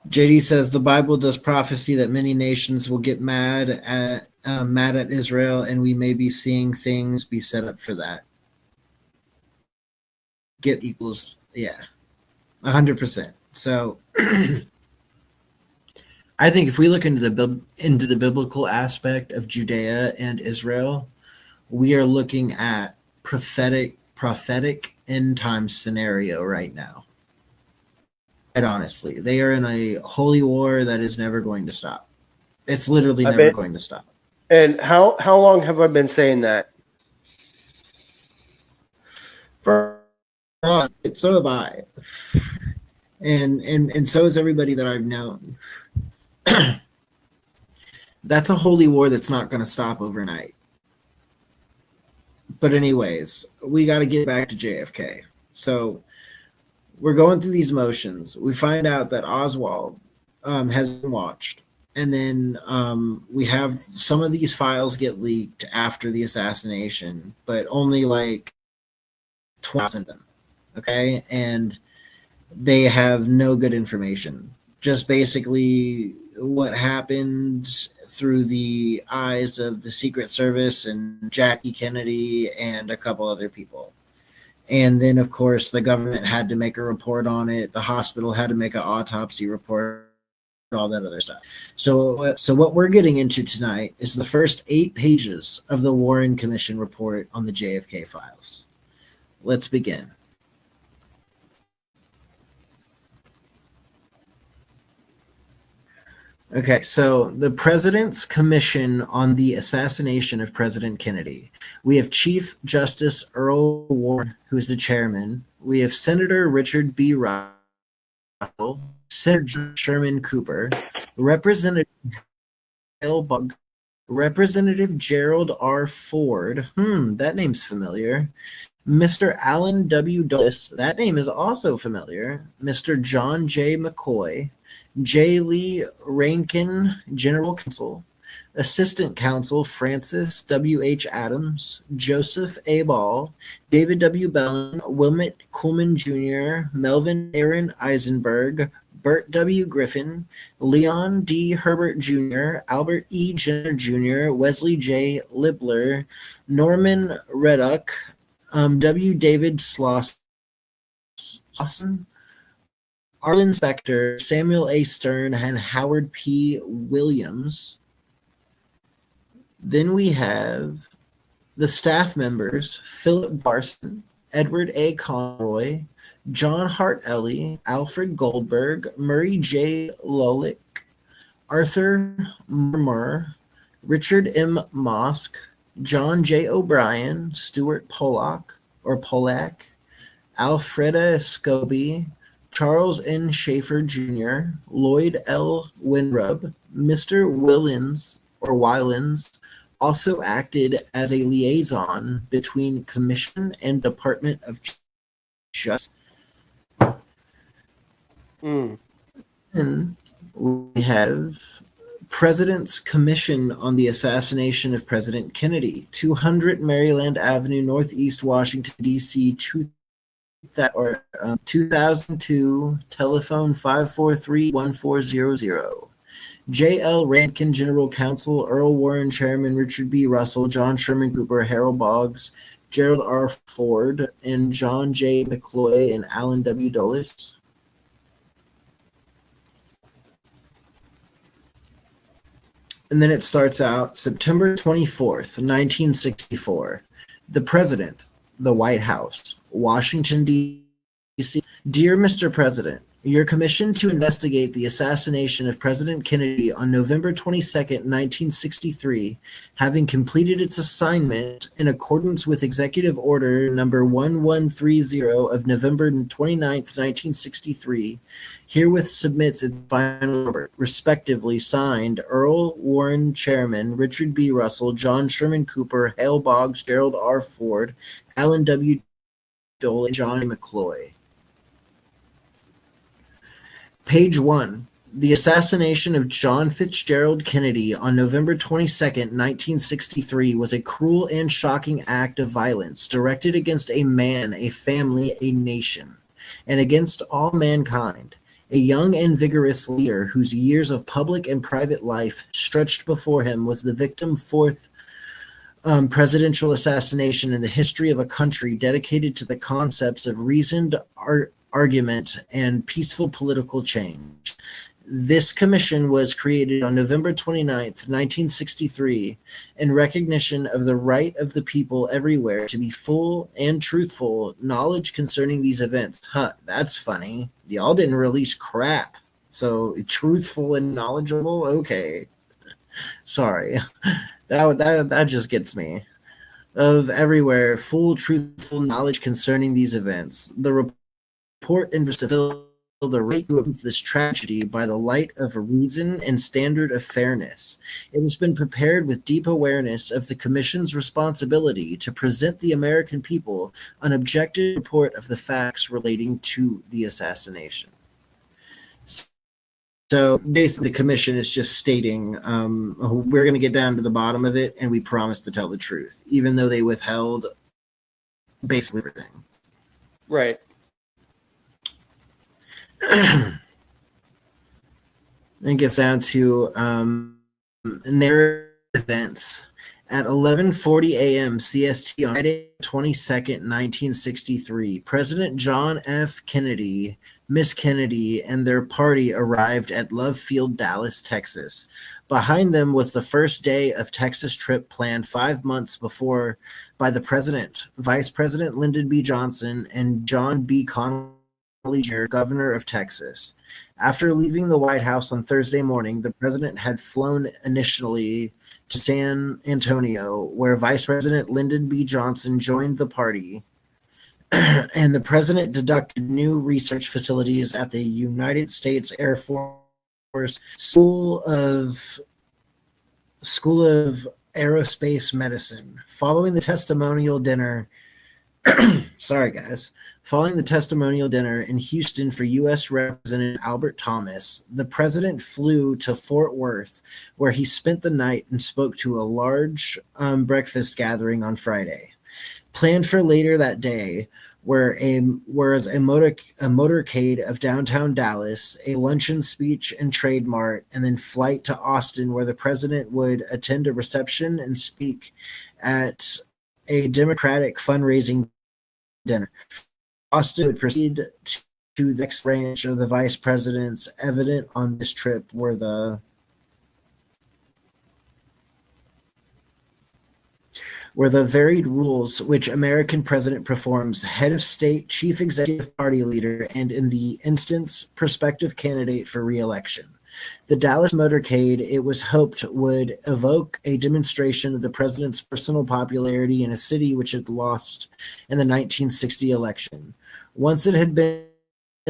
JD says the Bible does prophecy that many nations will get mad at Israel, and we may be seeing things be set up for that. Get equals, yeah, 100%. So I think if we look into the biblical aspect of Judea and Israel, we are looking at prophetic end time scenario right now. And honestly, they are in a holy war that is never going to stop. It's literally never going to stop. And how long have I been saying that? So have I, and so is everybody that I've known. That's a holy war that's not going to stop overnight. But anyways, we got to get back to JFK. So we're going through these motions. We find out that Oswald has been watched. And then we have some of these files get leaked after the assassination, but only like 20,000 of them. Okay, and they have no good information. Just basically what happened through the eyes of the Secret Service and Jackie Kennedy and a couple other people. And then, of course, the government had to make a report on it. The hospital had to make an autopsy report, all that other stuff. So what we're getting into tonight is the first 8 pages of the Warren Commission report on the JFK files. Let's begin. Okay, so the President's Commission on the Assassination of President Kennedy. We have Chief Justice Earl Warren, who is the chairman. We have Senator Richard B. Russell, Senator Sherman Cooper, Representative L. Bug, Representative Gerald R. Ford. That name's familiar. Mr. Alan W. Dulles. That name is also familiar. Mr. John J. McCoy. J. Lee Rankin, General Counsel, Assistant Counsel Francis W. H. Adams, Joseph A. Ball, David W. Bellin, Wilmot Coolman Jr., Melvin Aaron Eisenberg, Bert W. Griffin, Leon D. Herbert Jr., Albert E. Jenner Jr., Wesley J. Libler, Norman Reddock, W. David Slauson, Arlen Specter, Samuel A. Stern, and Howard P. Williams. Then we have the staff members, Philip Barson, Edward A. Conroy, John Hart Ellie, Alfred Goldberg, Murray J. Lolick, Arthur Murmur, Richard M. Mosk, John J. O'Brien, Stuart Polak, Alfreda Scobie, Charles N. Schaefer Jr., Lloyd L. Winrub, Mr. Wylens also acted as a liaison between Commission and Department of Justice. And we have President's Commission on the Assassination of President Kennedy, 200 Maryland Avenue, Northeast Washington, D.C., 2002, telephone 543-1400. J.L. Rankin, General Counsel, Earl Warren, Chairman, Richard B. Russell, John Sherman Cooper, Harold Boggs, Gerald R. Ford, and John J. McCloy and Alan W. Dulles. And then it starts out September 24th, 1964. The President, the White House, Washington, D.C. Dear Mr. President, your commission to investigate the assassination of President Kennedy on November 22nd, 1963, having completed its assignment in accordance with Executive Order number 1130 of November 29th, 1963, herewith submits its final report, respectively signed Earl Warren, Chairman, Richard B. Russell, John Sherman Cooper, Hale Boggs, Gerald R. Ford, Alan W. Dole, and John McCloy. Page 1. The assassination of John Fitzgerald Kennedy on November 22, 1963 was a cruel and shocking act of violence directed against a man, a family, a nation, and against all mankind. A young and vigorous leader whose years of public and private life stretched before him was the victim fourth presidential assassination in the history of a country dedicated to the concepts of reasoned argument and peaceful political change. This commission was created on November 29th, 1963, in recognition of the right of the people everywhere to be full and truthful knowledge concerning these events. That's funny. Y'all didn't release crap. So truthful and knowledgeable? Okay. Sorry. That just gets me. Of everywhere, full, truthful knowledge concerning these events. The report interests to fill the right to this tragedy by the light of reason and standard of fairness. It has been prepared with deep awareness of the Commission's responsibility to present the American people an objective report of the facts relating to the assassination. So basically, the commission is just stating we're going to get down to the bottom of it, and we promise to tell the truth, even though they withheld basically everything. Right. It gets down to narrative events. At 11:40 a.m. CST on Friday, 22nd, 1963, President John F. Kennedy, Miss Kennedy, and their party arrived at Love Field, Dallas, Texas. Behind them was the first day of Texas trip planned 5 months before by the President, Vice President Lyndon B. Johnson, and John B. Connally Jr., Governor of Texas. After leaving the White House on Thursday morning, the president had flown initially to San Antonio, where Vice President Lyndon B. Johnson joined the party, and the president deducted new research facilities at the United States Air Force School of Aerospace Medicine. Following the testimonial dinner Following the testimonial dinner in Houston for U.S. Representative Albert Thomas, the president flew to Fort Worth, where he spent the night and spoke to a large breakfast gathering on Friday. Planned for later that day was a motorcade of downtown Dallas, a luncheon, speech, and trade mart, and then flight to Austin, where the president would attend a reception and speak at a Democratic fundraising dinner. Austin would proceed to the next branch of the vice president's. Evident on this trip were the varied roles which American president performs: head of state, chief executive, party leader, and in the instance, prospective candidate for re-election. The Dallas motorcade, it was hoped, would evoke a demonstration of the president's personal popularity in a city which had lost in the 1960 election. Once it had been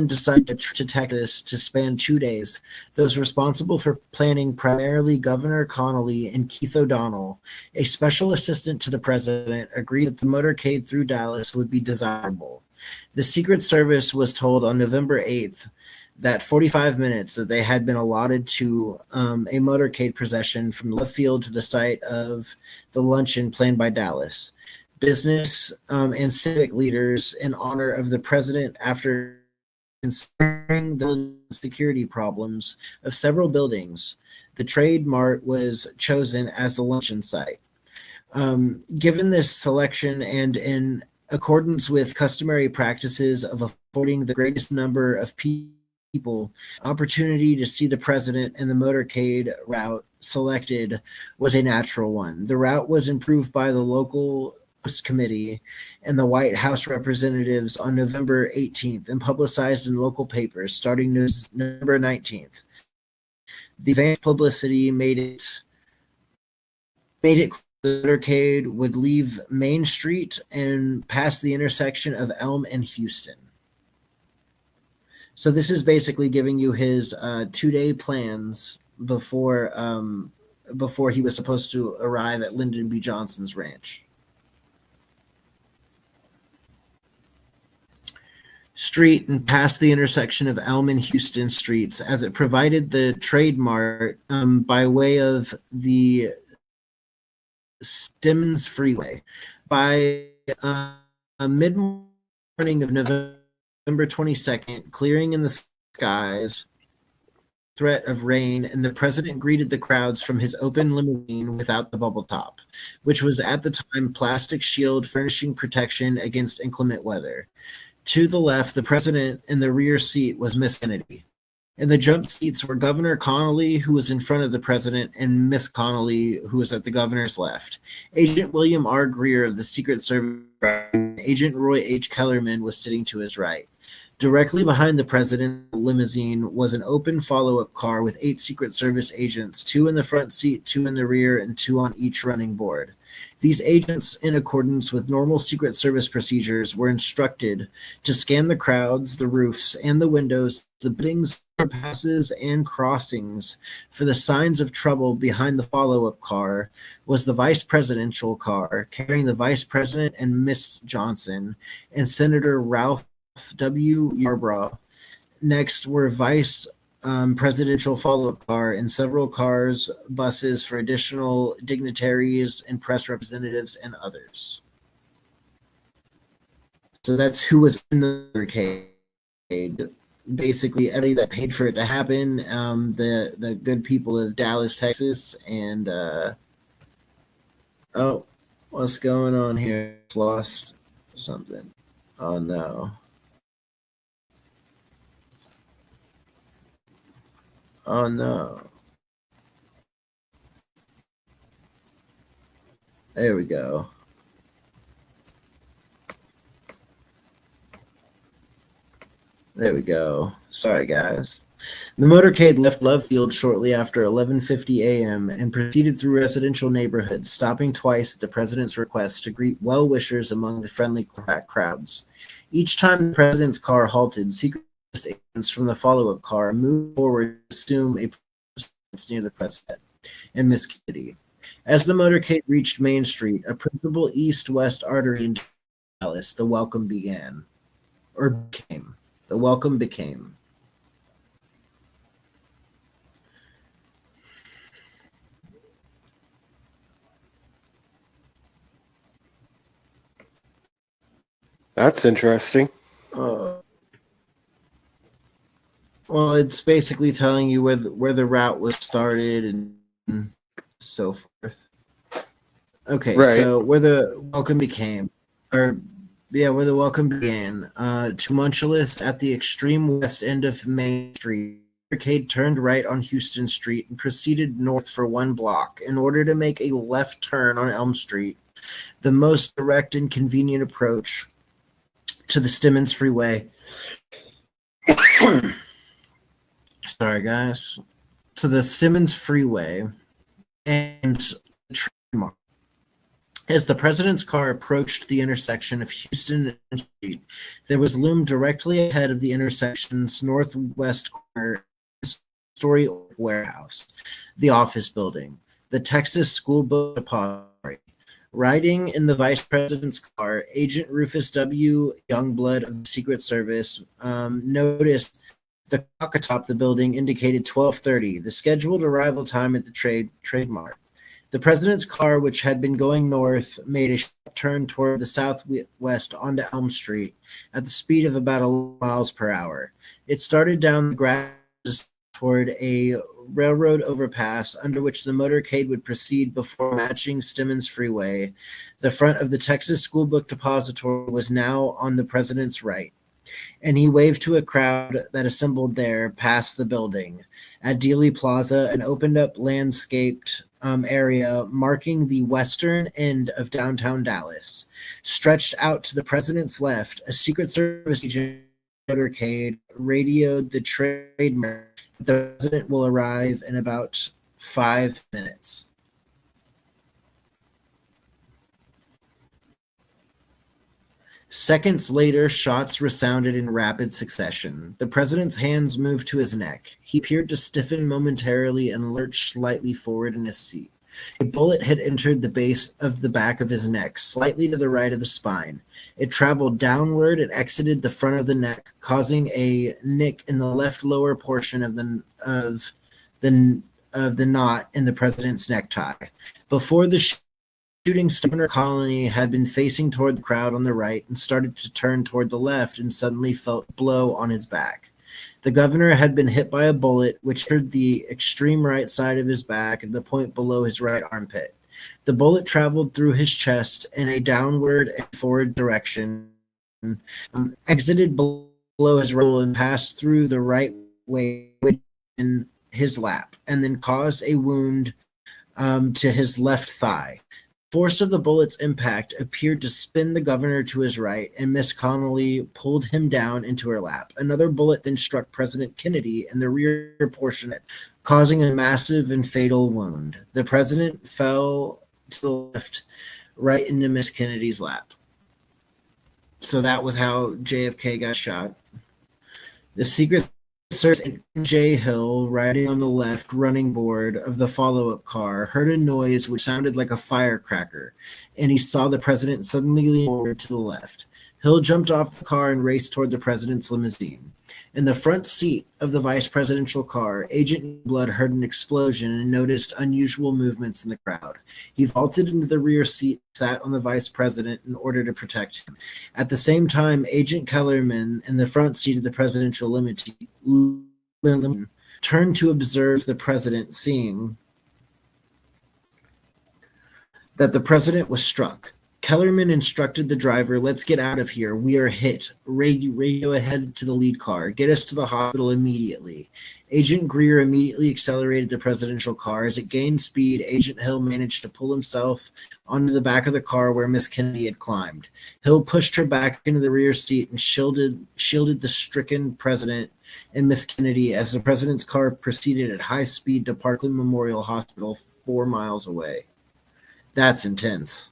decided to Texas to span 2 days, those responsible for planning, primarily Governor Connally and Keith O'Donnell, a special assistant to the president, agreed that the motorcade through Dallas would be desirable. The Secret Service was told on November 8th that 45 minutes that they had been allotted to a motorcade procession from left field to the site of the luncheon planned by Dallas. Business and civic leaders, in honor of the president, after considering the security problems of several buildings, the Trade Mart was chosen as the luncheon site. Given this selection, and in accordance with customary practices of affording the greatest number of people opportunity to see the president, and the motorcade route selected was a natural one. The route was improved by the local committee and the White House representatives on November 18th and publicized in local papers starting November 19th. The advanced publicity made it the motorcade would leave Main Street and pass the intersection of Elm and Houston. So this is basically giving you his 2-day plans before he was supposed to arrive at Lyndon B. Johnson's ranch. Street and past the intersection of Elm and Houston streets, as it provided the Trade Mart by way of the Stemmons Freeway. By mid-morning of November 22nd, clearing in the skies, threat of rain, and the president greeted the crowds from his open limousine without the bubble top, which was at the time plastic shield furnishing protection against inclement weather. To the left, the president in the rear seat was Miss Kennedy. In the jump seats were Governor Connally, who was in front of the president, and Miss Connally, who was at the governor's left. Agent William R. Greer of the Secret Service, Agent Roy H. Kellerman was sitting to his right. Directly behind the president's limousine was an open follow-up car with 8 Secret Service agents, 2 in the front seat, 2 in the rear, and 2 on each running board. These agents, in accordance with normal Secret Service procedures, were instructed to scan the crowds, the roofs, and the windows, the buildings, passes, and crossings for the signs of trouble. Behind the follow-up car was the vice presidential car, carrying the vice president and Miss Johnson and Senator Ralph W. Yarbrough. Next were vice presidential follow-up car and several cars, buses for additional dignitaries and press representatives and others. So that's who was in the motorcade. Basically, everybody that paid for it to happen, the good people of Dallas, Texas, and oh, what's going on here? Lost something. Oh no. Oh no. There we go. There we go. Sorry, guys. The motorcade left Love Field shortly after 11:50 a.m. and proceeded through residential neighborhoods, stopping twice at the president's request to greet well-wishers among the friendly crowds. Each time the president's car halted, Secret Service agents from the follow-up car moved forward to assume a presence near the president and Miss Kennedy. As the motorcade reached Main Street, a principal east-west artery in Dallas, the welcome began. Or became. The welcome became. That's interesting. Well, it's basically telling you where the route was started and so forth. Okay, Right. so where the welcome became, where the welcome began, tumultuous at the extreme west end of Main Street. The motorcade turned right on Houston Street and proceeded north for 1 block in order to make a left turn on Elm Street, the most direct and convenient approach to the Stemmons Freeway. Sorry, guys. To the Stemmons Freeway and trademark. As the president's car approached the intersection of Houston and Street, there was loomed directly ahead of the intersection's northwest corner story warehouse, the office building, the Texas School Book Depository. Riding in the vice president's car, Agent Rufus W. Youngblood of the Secret Service noticed the clock atop the building indicated 12:30, the scheduled arrival time at the trademark. The president's car, which had been going north, made a sharp turn toward the southwest onto Elm Street at the speed of about 11 miles per hour. It started down the grass toward a railroad overpass under which the motorcade would proceed before matching Stemmons Freeway. The front of the Texas School Book Depository was now on the president's right, and he waved to a crowd that assembled there past the building. At Dealey Plaza, an opened-up landscaped area marking the western end of downtown Dallas. Stretched out to the president's left, a Secret Service agent motorcade radioed the trademark. The president will arrive in about 5 minutes. Seconds later, shots resounded in rapid succession. The president's hands moved to his neck. He appeared to stiffen momentarily and lurched slightly forward in his seat. A bullet had entered the base of the back of his neck, slightly to the right of the spine. It traveled downward and exited the front of the neck, causing a nick in the left lower portion of the knot in the president's necktie. Before the shooting, Stoner Colony had been facing toward the crowd on the right and started to turn toward the left and suddenly felt a blow on his back. The governor had been hit by a bullet which entered the extreme right side of his back at the point below his right armpit. The bullet traveled through his chest in a downward and forward direction, exited below his roll and passed through the right way in his lap, and then caused a wound to his left thigh. Force of the bullet's impact appeared to spin the governor to his right, and Miss Connolly pulled him down into her lap. Another bullet then struck President Kennedy in the rear portion, causing a massive and fatal wound. The president fell to the left, right into Miss Kennedy's lap. So that was how JFK got shot. The Secret Service agent J. Hill, riding on the left running board of the follow-up car, heard a noise which sounded like a firecracker, and he saw the president suddenly lean forward to the left. Hill jumped off the car and raced toward the president's limousine. In the front seat of the vice presidential car, Agent Blood heard an explosion and noticed unusual movements in the crowd. He vaulted into the rear seat and sat on the vice president in order to protect him. At the same time, Agent Kellerman, in the front seat of the presidential limousine, turned to observe the president, seeing that the president was struck. Kellerman instructed the driver, "Let's get out of here. We are hit. Radio ahead to the lead car. Get us to the hospital immediately." Agent Greer immediately accelerated the presidential car. As it gained speed, Agent Hill managed to pull himself onto the back of the car where Miss Kennedy had climbed. Hill pushed her back into the rear seat and shielded the stricken president and Miss Kennedy as the president's car proceeded at high speed to Parkland Memorial Hospital 4 miles away. That's intense.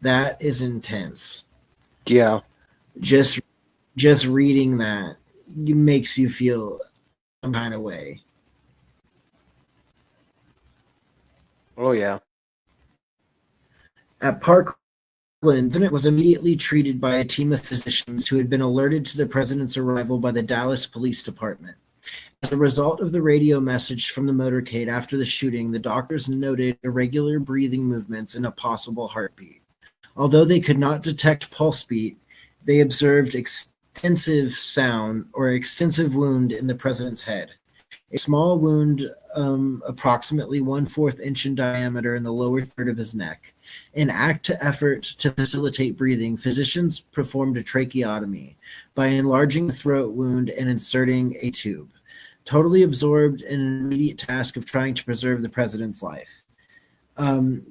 That is intense. Yeah. Just reading that makes you feel some kind of way. Oh, yeah. At Parkland, the president was immediately treated by a team of physicians who had been alerted to the president's arrival by the Dallas Police Department. As a result of the radio message from the motorcade after the shooting, the doctors noted irregular breathing movements and a possible heartbeat. Although they could not detect pulse beat, they observed extensive wound in the president's head. A small wound, approximately 1/4 inch in diameter in the lower third of his neck. In effort to facilitate breathing, physicians performed a tracheotomy by enlarging the throat wound and inserting a tube, totally absorbed in an immediate task of trying to preserve the president's life.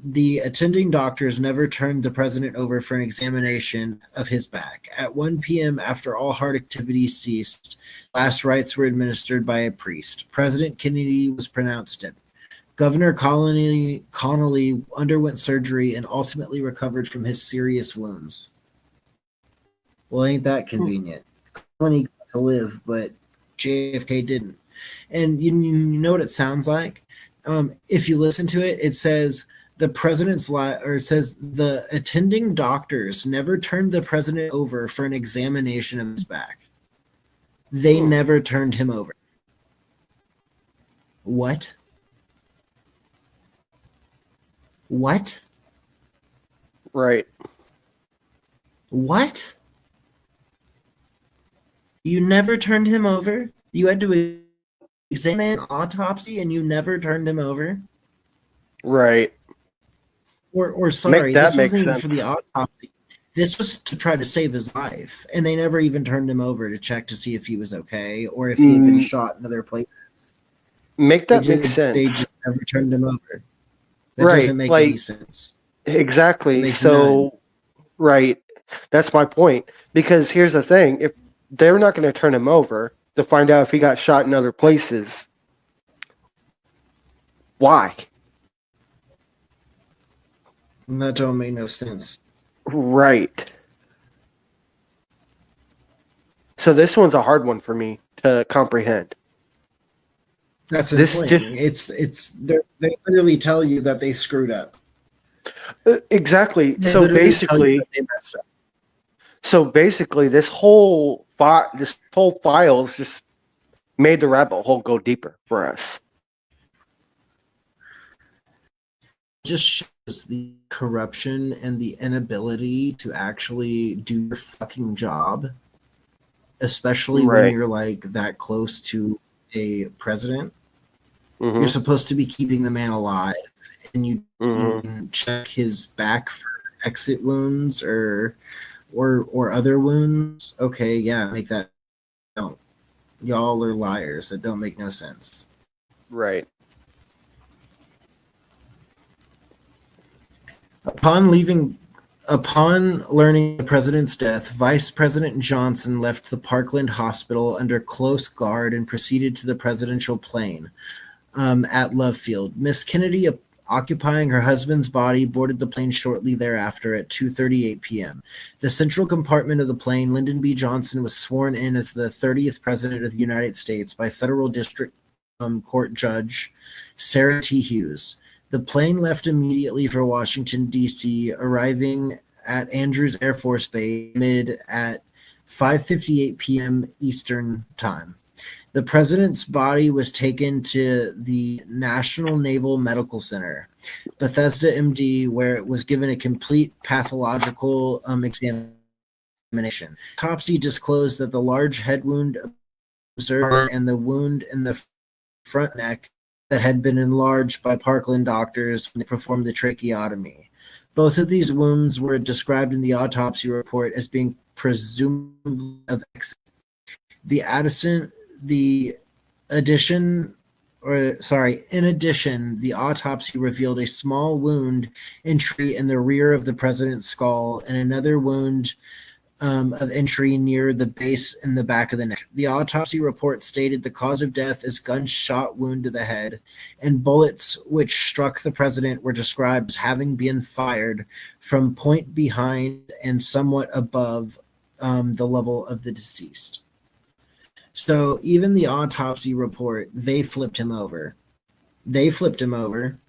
The attending doctors never turned the president over for an examination of his back. At 1 p.m., after all heart activity ceased, last rites were administered by a priest. President Kennedy was pronounced dead. Governor Connolly underwent surgery and ultimately recovered from his serious wounds. Well, ain't that convenient? Connolly got to live, but JFK didn't. And you know what it sounds like? If you listen to it, it says it says the attending doctors never turned the president over for an examination of his back. They never turned him over. What? What? Right. What? You never turned him over? You had to examine autopsy and you never turned him over? Right. Or sorry, this wasn't even sense. for the autopsy. This was to try to save his life, and they never even turned him over to check to see if he was okay or if he had been shot in other places. Make sense. They just never turned him over. That Right, doesn't make like- any sense. Exactly. Makes So, right. That's my point. Because here's the thing: if they're not going to turn him over to find out if he got shot in other places, why? And that don't make no sense. Right. So this one's a hard one for me to comprehend. That's the This point. just- They literally tell you that they screwed up. Exactly. They So literally tell you basically, that they messed up. this whole file is just made the rabbit hole go deeper for us. Just shows the corruption and the inability to actually do your fucking job, especially when Right. you're like that close to a president. Mhm. You're supposed to be keeping the man alive, and you Mhm. didn't check his back for exit wounds or other wounds. Okay, yeah, make that. No, y'all are liars. That don't make no sense. Right. Upon learning the president's death, Vice President Johnson left the Parkland Hospital under close guard and proceeded to the presidential plane at Love Field. Miss Kennedy, occupying her husband's body, boarded the plane shortly thereafter at 2:38 p.m. The central compartment of the plane, Lyndon B. Johnson was sworn in as the 30th President of the United States by Federal District Court Judge Sarah T. Hughes. The plane left immediately for Washington, D.C., arriving at Andrews Air Force Base at 5:58 p.m. Eastern Time. The president's body was taken to the National Naval Medical Center, Bethesda, MD, where it was given a complete pathological examination. Autopsy disclosed that the large head wound observed and the wound in the front neck that had been enlarged by Parkland doctors when they performed the tracheotomy. Both of these wounds were described in the autopsy report as being presumably of exit. In addition, the autopsy revealed a small wound entry in the rear of the president's skull and another wound of entry near the base in the back of the neck. The autopsy report stated the cause of death is gunshot wound to the head, and bullets which struck the president were described as having been fired from point behind and somewhat above the level of the deceased. So even the autopsy report, they flipped him over. They flipped him over,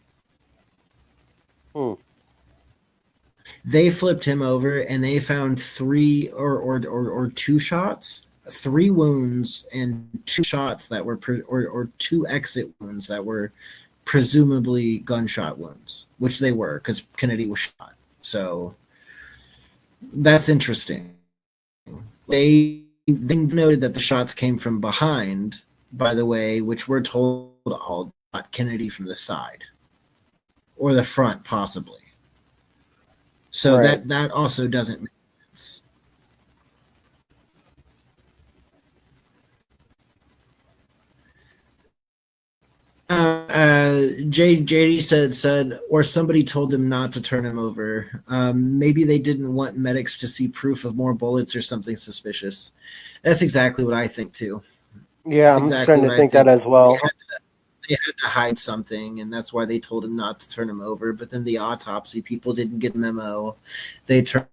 and they found three wounds and 2 shots that were or 2 exit wounds that were presumably gunshot wounds, which they were because Kennedy was shot. So that's interesting. They noted that the shots came from behind, by the way, which we're told all shot Kennedy from the side or the front, possibly. So right. that also doesn't make sense. JD said, or somebody told him not to turn him over. Maybe they didn't want medics to see proof of more bullets or something suspicious. That's exactly what I think too. Yeah, I'm starting to think that as well. They had to hide something, and that's why they told him not to turn him over. But then the autopsy people didn't get the memo. They turned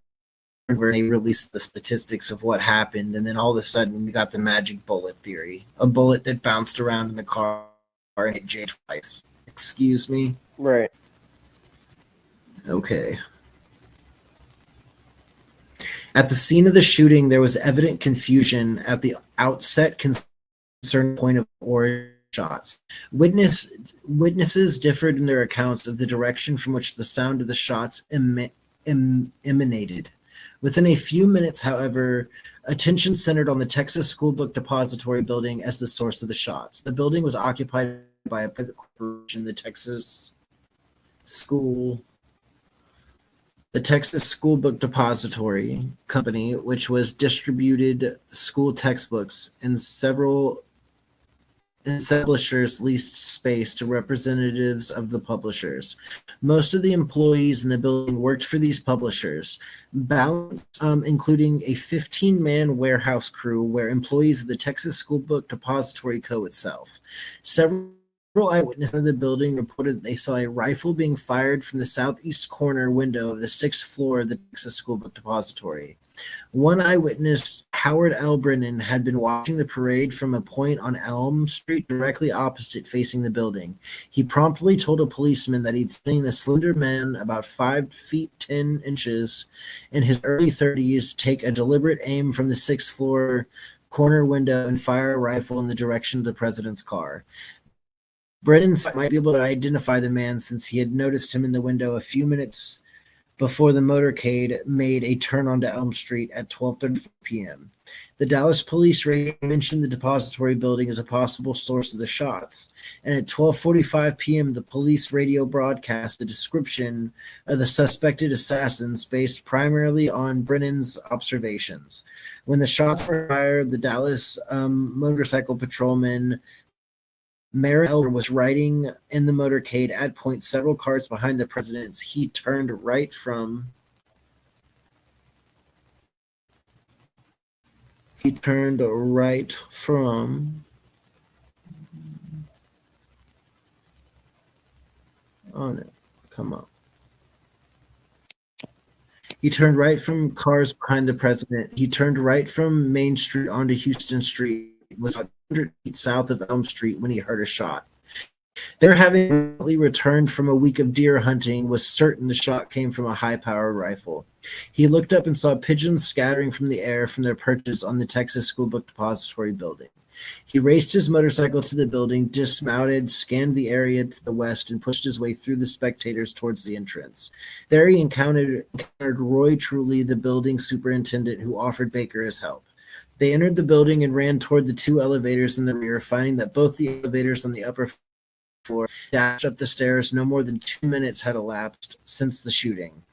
where they released the statistics of what happened, and then all of a sudden we got the magic bullet theory, a bullet that bounced around in the car and hit Jay twice. Excuse me? Right. Okay. At the scene of the shooting, there was evident confusion at the outset concerning point of origin shots. Witnesses differed in their accounts of the direction from which the sound of the shots emanated. Within a few minutes, however, attention centered on the Texas School Book Depository building as the source of the shots. The building was occupied by a private corporation, the Texas School Book Depository Company, which was distributed school textbooks, and several publishers leased space to representatives of the publishers. Most of the employees in the building worked for these publishers, including a 15-man warehouse crew where employees of the Texas School Book Depository Co. itself. Several eyewitnesses of the building reported that they saw a rifle being fired from the southeast corner window of the 6th floor of the Texas School Book Depository. One eyewitness, Howard L. Brennan, had been watching the parade from a point on Elm Street directly opposite facing the building. He promptly told a policeman that he'd seen a slender man about 5 feet 10 inches in his early 30s take a deliberate aim from the 6th floor corner window and fire a rifle in the direction of the president's car. Brennan might be able to identify the man since he had noticed him in the window a few minutes before the motorcade made a turn onto Elm Street at 12:34 p.m. The Dallas police radio mentioned the depository building as a possible source of the shots, and at 12:45 p.m. the police radio broadcast the description of the suspected assassins based primarily on Brennan's observations. When the shots were fired, the Dallas motorcycle patrolman Merritt Elder was riding in the motorcade at point several cars behind the president. He turned right from on it. Come on. He turned right from cars behind the president. He turned right from Main Street onto Houston Street. It was about 100 feet south of Elm Street when he heard a shot. There, having recently returned from a week of deer hunting, was certain the shot came from a high-powered rifle. He looked up and saw pigeons scattering from the air from their perches on the Texas Schoolbook Depository building. He raced his motorcycle to the building, dismounted, scanned the area to the west, and pushed his way through the spectators towards the entrance. There he encountered Roy Truly, the building superintendent, who offered Baker his help. They entered the building and ran toward the two elevators in the rear, finding that both the elevators on the upper floor dashed up the stairs. No more than 2 minutes had elapsed since the shooting.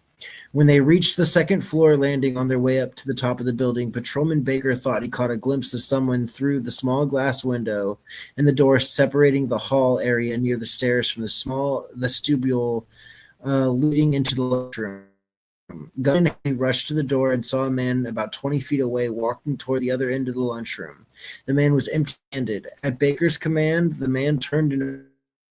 When they reached the second floor landing on their way up to the top of the building, Patrolman Baker thought he caught a glimpse of someone through the small glass window and the door separating the hall area near the stairs from the small vestibule leading into the lunchroom. Gunman rushed to the door and saw a man about 20 feet away walking toward the other end of the lunchroom. The man was empty-handed. At Baker's command, the man turned and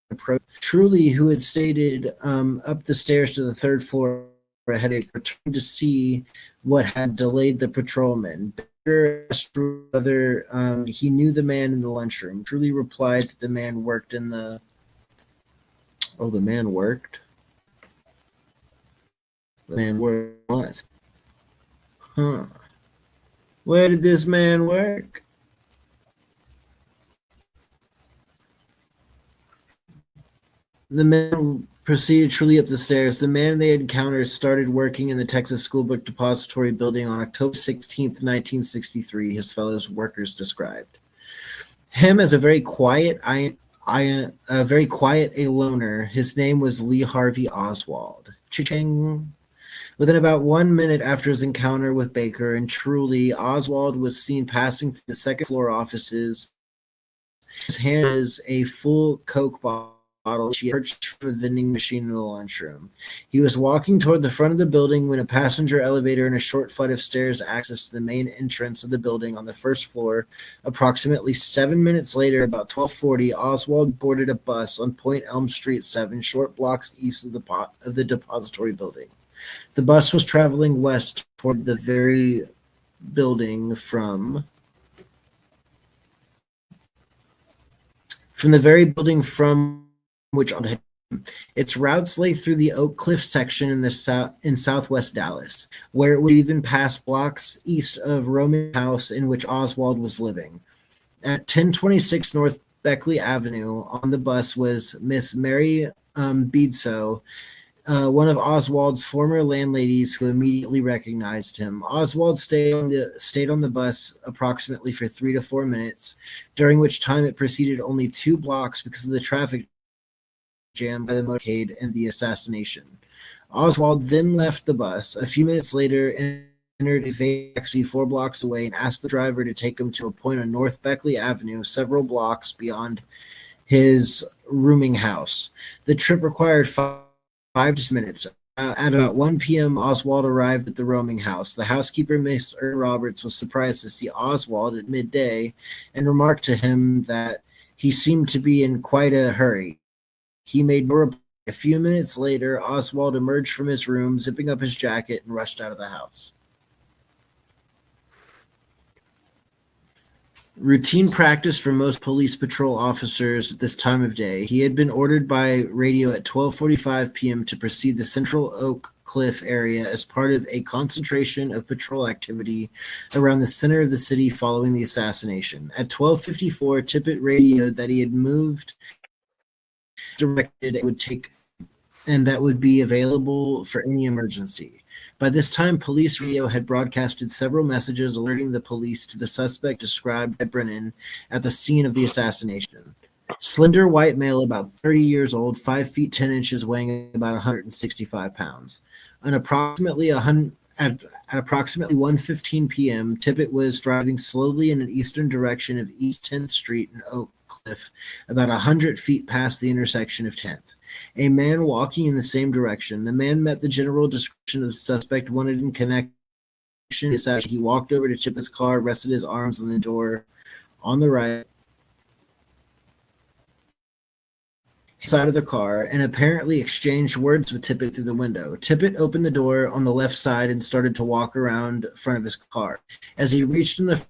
approached Truly, who had stayed up the stairs to the third floor ahead, returned to see what had delayed the patrolman. Baker asked whether he knew the man in the lunchroom. Truly replied that the man worked in the... Oh, the man worked? The man worked what? Huh. Where did this man work? The man proceeded truly up the stairs. The man they had encountered started working in the Texas Schoolbook Depository building on October 16th, 1963, his fellow workers described. Him as a very quiet a loner. His name was Lee Harvey Oswald. Cha-ching. Within about 1 minute after his encounter with Baker and Truly, Oswald was seen passing through the second floor offices. His hand is a full Coke bottle which he purchased from a vending machine in the lunchroom. He was walking toward the front of the building when a passenger elevator and a short flight of stairs accessed the main entrance of the building on the first floor. Approximately 7 minutes later, about 12:40, Oswald boarded a bus on Point Elm Street 7, short blocks east of the depository building. The bus was traveling west toward the very building from the very building from which its routes lay through the Oak Cliff section in southwest Dallas, where it would even pass blocks east of Roman House in which Oswald was living. At 1026 North Beckley Avenue, on the bus was Miss Mary Beedso, one of Oswald's former landladies, who immediately recognized him. Oswald stayed on the bus approximately for 3 to 4 minutes, during which time it proceeded only 2 blocks because of the traffic jam by the motorcade and the assassination. Oswald then left the bus. A few minutes later, entered a taxi 4 blocks away and asked the driver to take him to a point on North Beckley Avenue, several blocks beyond his rooming house. The trip required 5 to 6 minutes. At about 1 p.m., Oswald arrived at the rooming house. The housekeeper, Miss Earl Roberts, was surprised to see Oswald at midday and remarked to him that he seemed to be in quite a hurry. He made no reply. A few minutes later, Oswald emerged from his room, zipping up his jacket, and rushed out of the house. Routine practice for most police patrol officers at this time of day. He had been ordered by radio at 12:45 p.m. to proceed the Central Oak Cliff area as part of a concentration of patrol activity around the center of the city following the assassination. At 12:54, Tippit radioed that he had moved directed it would take and that would be available for any emergency. By this time, police radio had broadcasted several messages alerting the police to the suspect described by Brennan at the scene of the assassination. Slender white male, about 30 years old, 5 feet 10 inches, weighing about 165 pounds. At approximately 1:15 p.m., Tippit was driving slowly in an eastern direction of East 10th Street and Oak Cliff, about 100 feet past the intersection of 10th. A man walking in the same direction. The man met the general description of the suspect, wanted in connection. He walked over to Tippit's car, rested his arms on the door on the right side of the car, and apparently exchanged words with Tippit through the window. Tippit opened the door on the left side and started to walk around front of his car. As he reached in the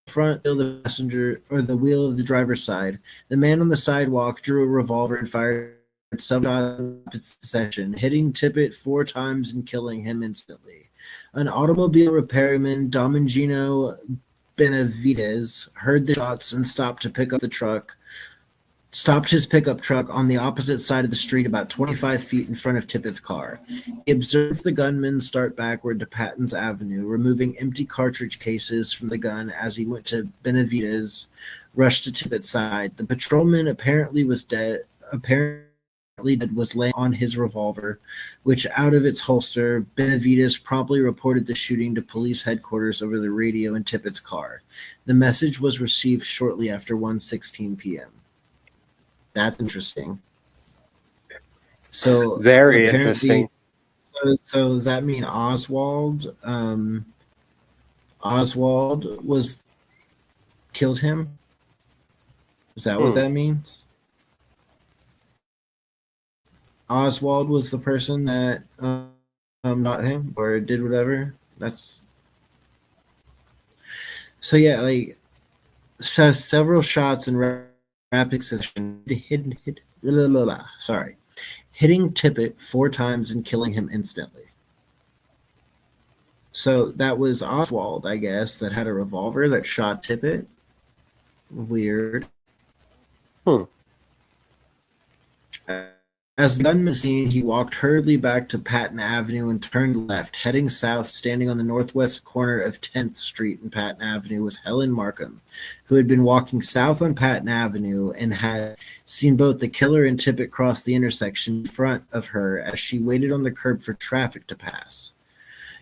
front wheel of the passenger or the wheel of the driver's side. The man on the sidewalk drew a revolver and fired several shots in rapid succession, hitting Tippett 4 times and killing him instantly. An automobile repairman, Domingino Benavides, heard the shots and stopped his pickup truck on the opposite side of the street about 25 feet in front of Tippett's car. He observed the gunman start backward to Patton's Avenue, removing empty cartridge cases from the gun as he went to Benavides, rushed to Tippett's side. The patrolman apparently was laying on his revolver, which out of its holster, Benavides promptly reported the shooting to police headquarters over the radio in Tippett's car. The message was received shortly after 1:16 p.m. That's interesting. So Very interesting. So does that mean Oswald was killed him? Is that what that means? Oswald was the person that not him or did whatever. That's so yeah, like so several shots in rapid succession, hitting Tippett 4 times and killing him instantly. So that was Oswald, I guess, that had a revolver that shot Tippett. Weird. As the gunman was seen, he walked hurriedly back to Patton Avenue and turned left, heading south. Standing on the northwest corner of 10th Street and Patton Avenue was Helen Markham, who had been walking south on Patton Avenue and had seen both the killer and Tippett cross the intersection in front of her as she waited on the curb for traffic to pass.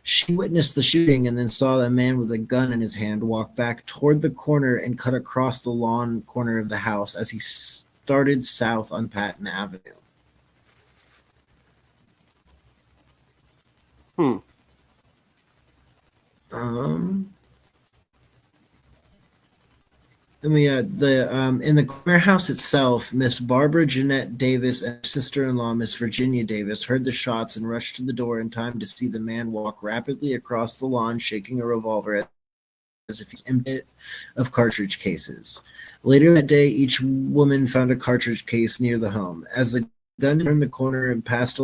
She witnessed the shooting and then saw a man with a gun in his hand walk back toward the corner and cut across the lawn corner of the house as he started south on Patton Avenue. In the corner house itself, Miss Barbara Jeanette Davis and her sister-in-law, Miss Virginia Davis, heard the shots and rushed to the door in time to see the man walk rapidly across the lawn, shaking a revolver as if he's empty of cartridge cases. Later that day, each woman found a cartridge case near the home. As the gunman turned the corner and passed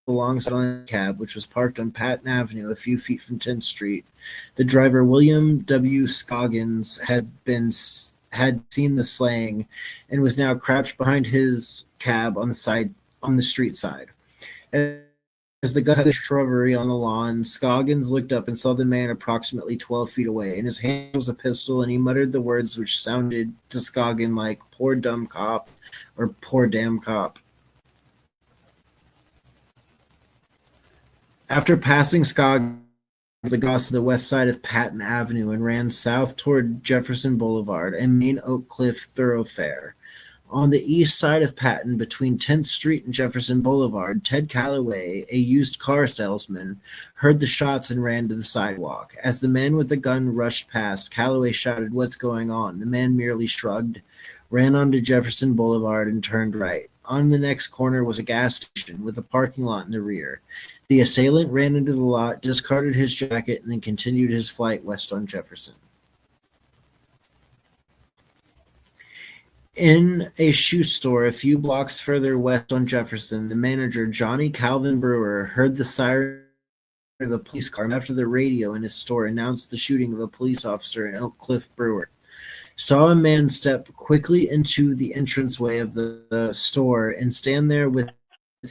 alongside a cab, which was parked on Patton Avenue a few feet from 10th Street. The driver, William W. Scoggins, had seen the slaying and was now crouched behind his cab on the street side. As the gun had the shrubbery on the lawn, Scoggins looked up and saw the man approximately 12 feet away. In his hand was a pistol, and he muttered the words which sounded to Scoggins like "poor dumb cop" or "poor damn cop." After passing Scoggins, the got to the west side of Patton Avenue and ran south toward Jefferson Boulevard, a main Oak Cliff thoroughfare. On the east side of Patton, between 10th Street and Jefferson Boulevard, Ted Calloway, a used car salesman, heard the shots and ran to the sidewalk. As the man with the gun rushed past, Calloway shouted, "What's going on?" The man merely shrugged, ran onto Jefferson Boulevard, and turned right. On the next corner was a gas station with a parking lot in the rear. The assailant ran into the lot, discarded his jacket, and then continued his flight west on Jefferson. In a shoe store a few blocks further west on Jefferson, the manager, Johnny Calvin Brewer, heard the siren of a police car after the radio in his store announced the shooting of a police officer in Oak Cliff. Brewer saw a man step quickly into the entranceway of the store and stand there with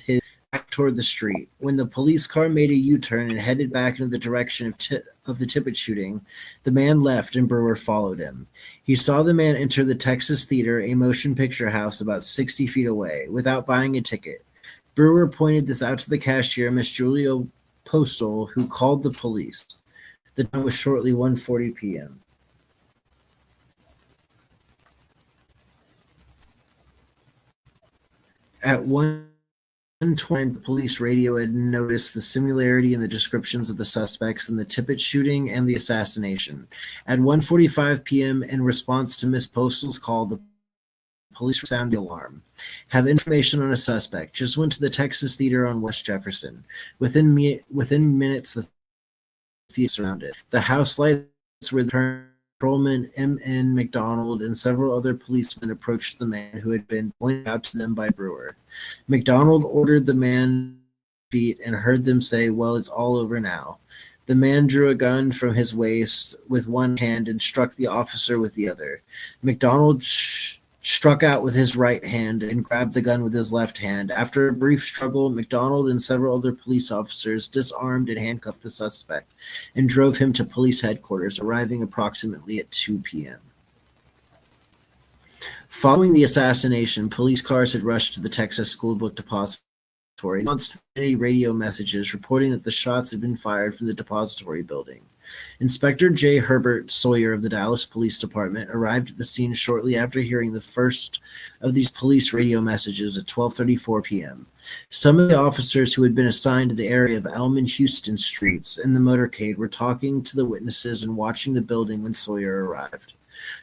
his back toward the street. When the police car made a U-turn and headed back in the direction of the Tippett shooting, the man left and Brewer followed him. He saw the man enter the Texas Theater, a motion picture house about 60 feet away, without buying a ticket. Brewer pointed this out to the cashier, Miss Julia Postal, who called the police. The time was shortly 1:40 p.m. At 1:20, the police radio had noticed the similarity in the descriptions of the suspects in the Tippett shooting and the assassination. At 1:45 p.m., in response to Miss Postal's call, the police sounded the alarm. Have information on a suspect. Just went to the Texas Theater on West Jefferson. Within minutes, the theater surrounded. The house lights were turned Patrolman M.N. McDonald and several other policemen approached the man who had been pointed out to them by Brewer. McDonald ordered the man feet and heard them say, "Well, it's all over now." The man drew a gun from his waist with one hand and struck the officer with the other. McDonald struck out with his right hand and grabbed the gun with his left hand. After a brief struggle, McDonald and several other police officers disarmed and handcuffed the suspect and drove him to police headquarters, arriving approximately at 2 p.m. Following the assassination, police cars had rushed to the Texas School Book Depository, announced many radio messages reporting that the shots had been fired from the depository building. Inspector J. Herbert Sawyer of the Dallas Police Department arrived at the scene shortly after hearing the first of these police radio messages at 12:34 p.m. Some of the officers who had been assigned to the area of Elm and Houston streets in the motorcade were talking to the witnesses and watching the building when Sawyer arrived.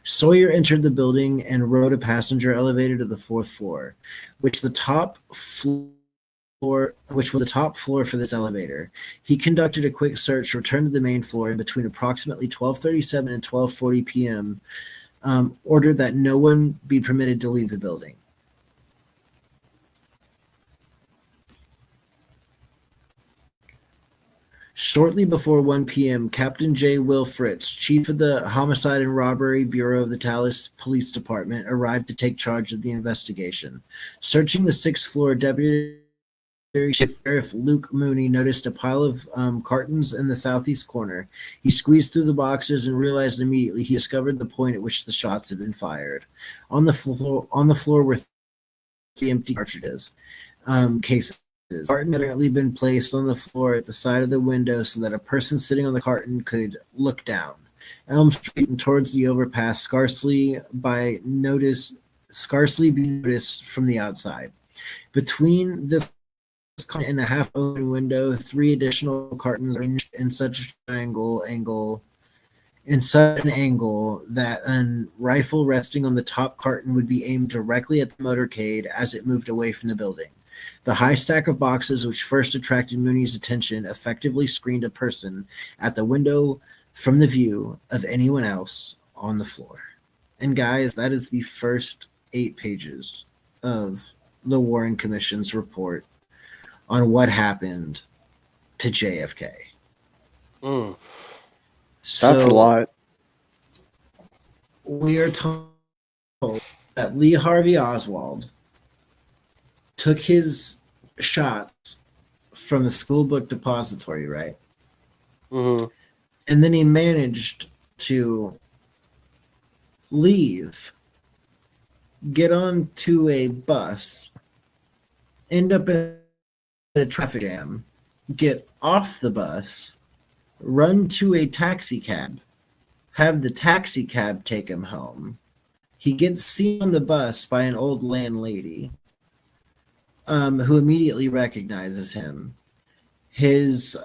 Sawyer entered the building and rode a passenger elevator to the fourth floor, which was the top floor for this elevator. He conducted a quick search, returned to the main floor, and between approximately 12:37 and 12:40 p.m., ordered that no one be permitted to leave the building. Shortly before 1 p.m., Captain J. Will Fritz, chief of the Homicide and Robbery Bureau of the Dallas Police Department, arrived to take charge of the investigation. Searching the sixth floor, Deputy Sheriff Luke Mooney noticed a pile of cartons in the southeast corner. He squeezed through the boxes and realized immediately he discovered the point at which the shots had been fired. On the floor were 3 empty cartridges cases. Carton had apparently been placed on the floor at the side of the window so that a person sitting on the carton could look down. Elm Street and towards the overpass scarcely be noticed from the outside. Between this and a half-open window, 3 additional cartons arranged in such an angle that a rifle resting on the top carton would be aimed directly at the motorcade as it moved away from the building. The high stack of boxes which first attracted Mooney's attention effectively screened a person at the window from the view of anyone else on the floor. And guys, that is the first 8 pages of the Warren Commission's report on what happened to JFK. That's a lot. We are told that Lee Harvey Oswald took his shots from the school book depository, right? Mm-hmm. And then he managed to leave, get onto a bus, end up in a traffic jam, get off the bus, run to a taxi cab, have the taxi cab take him home. He gets seen on the bus by an old landlady who immediately recognizes him. This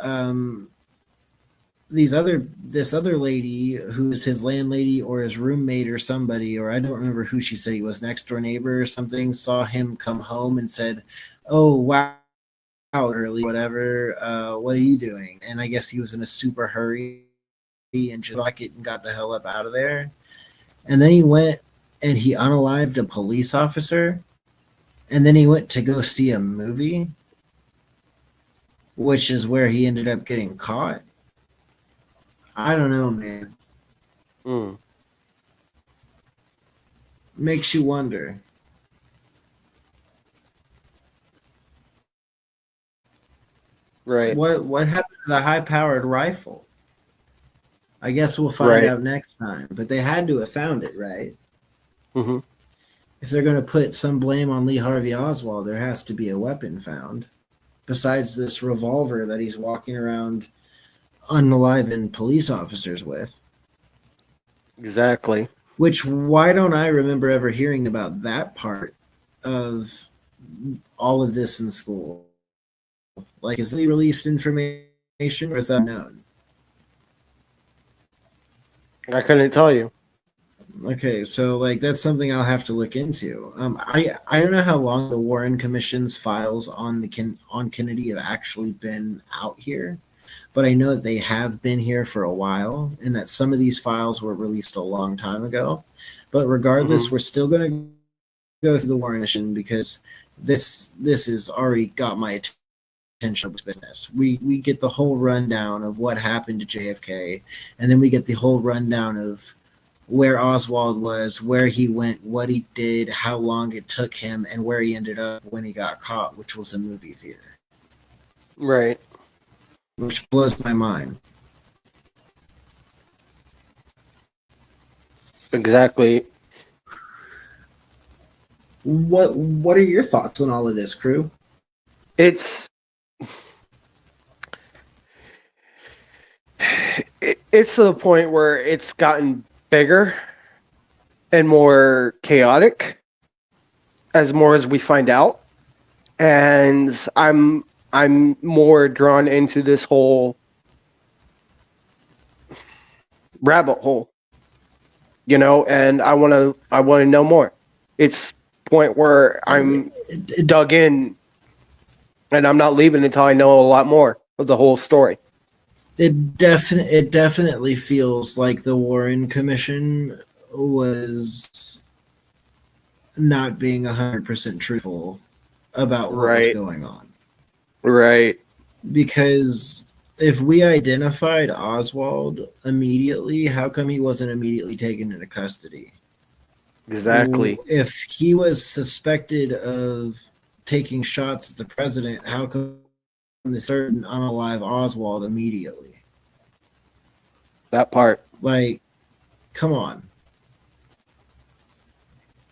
other lady who's his landlady or his roommate or somebody, or I don't remember who she said he was, next door neighbor or something, saw him come home and said, "Oh, wow, early, whatever, what are you doing?" And I guess he was in a super hurry and just like it and got the hell up out of there. And then he went and he unalived a police officer. And then he went to go see a movie, which is where he ended up getting caught. I don't know, man. Makes you wonder. Right. What happened to the high-powered rifle? I guess we'll find out next time. But they had to have found it, right? Mm-hmm. If they're going to put some blame on Lee Harvey Oswald, there has to be a weapon found. Besides this revolver that he's walking around unaliving police officers with. Exactly. Which, why don't I remember ever hearing about that part of all of this in school? Like, is he released information or is that known? I couldn't tell you. Okay, so like that's something I'll have to look into. I don't know how long the Warren Commission's files on Kennedy have actually been out here, but I know that they have been here for a while, and that some of these files were released a long time ago. But regardless, we're still going to go through the Warren Commission because this has already got my attention of this business. We get the whole rundown of what happened to JFK, and then we get the whole rundown of where Oswald was, where he went, what he did, how long it took him, and where he ended up when he got caught, which was a movie theater. Right. Which blows my mind. Exactly. What are your thoughts on all of this, crew? It's to the point where it's gotten bigger and more chaotic as more as we find out, and I'm more drawn into this whole rabbit hole, and I want to know more. It's point where I'm dug in, and I'm not leaving until I know a lot more of the whole story. It definitely feels like the Warren Commission was not being 100% truthful about what was going on. Right. Because if we identified Oswald immediately, how come he wasn't immediately taken into custody? Exactly. If he was suspected of taking shots at the president, how come they started unalive Oswald immediately? That part. Like, come on.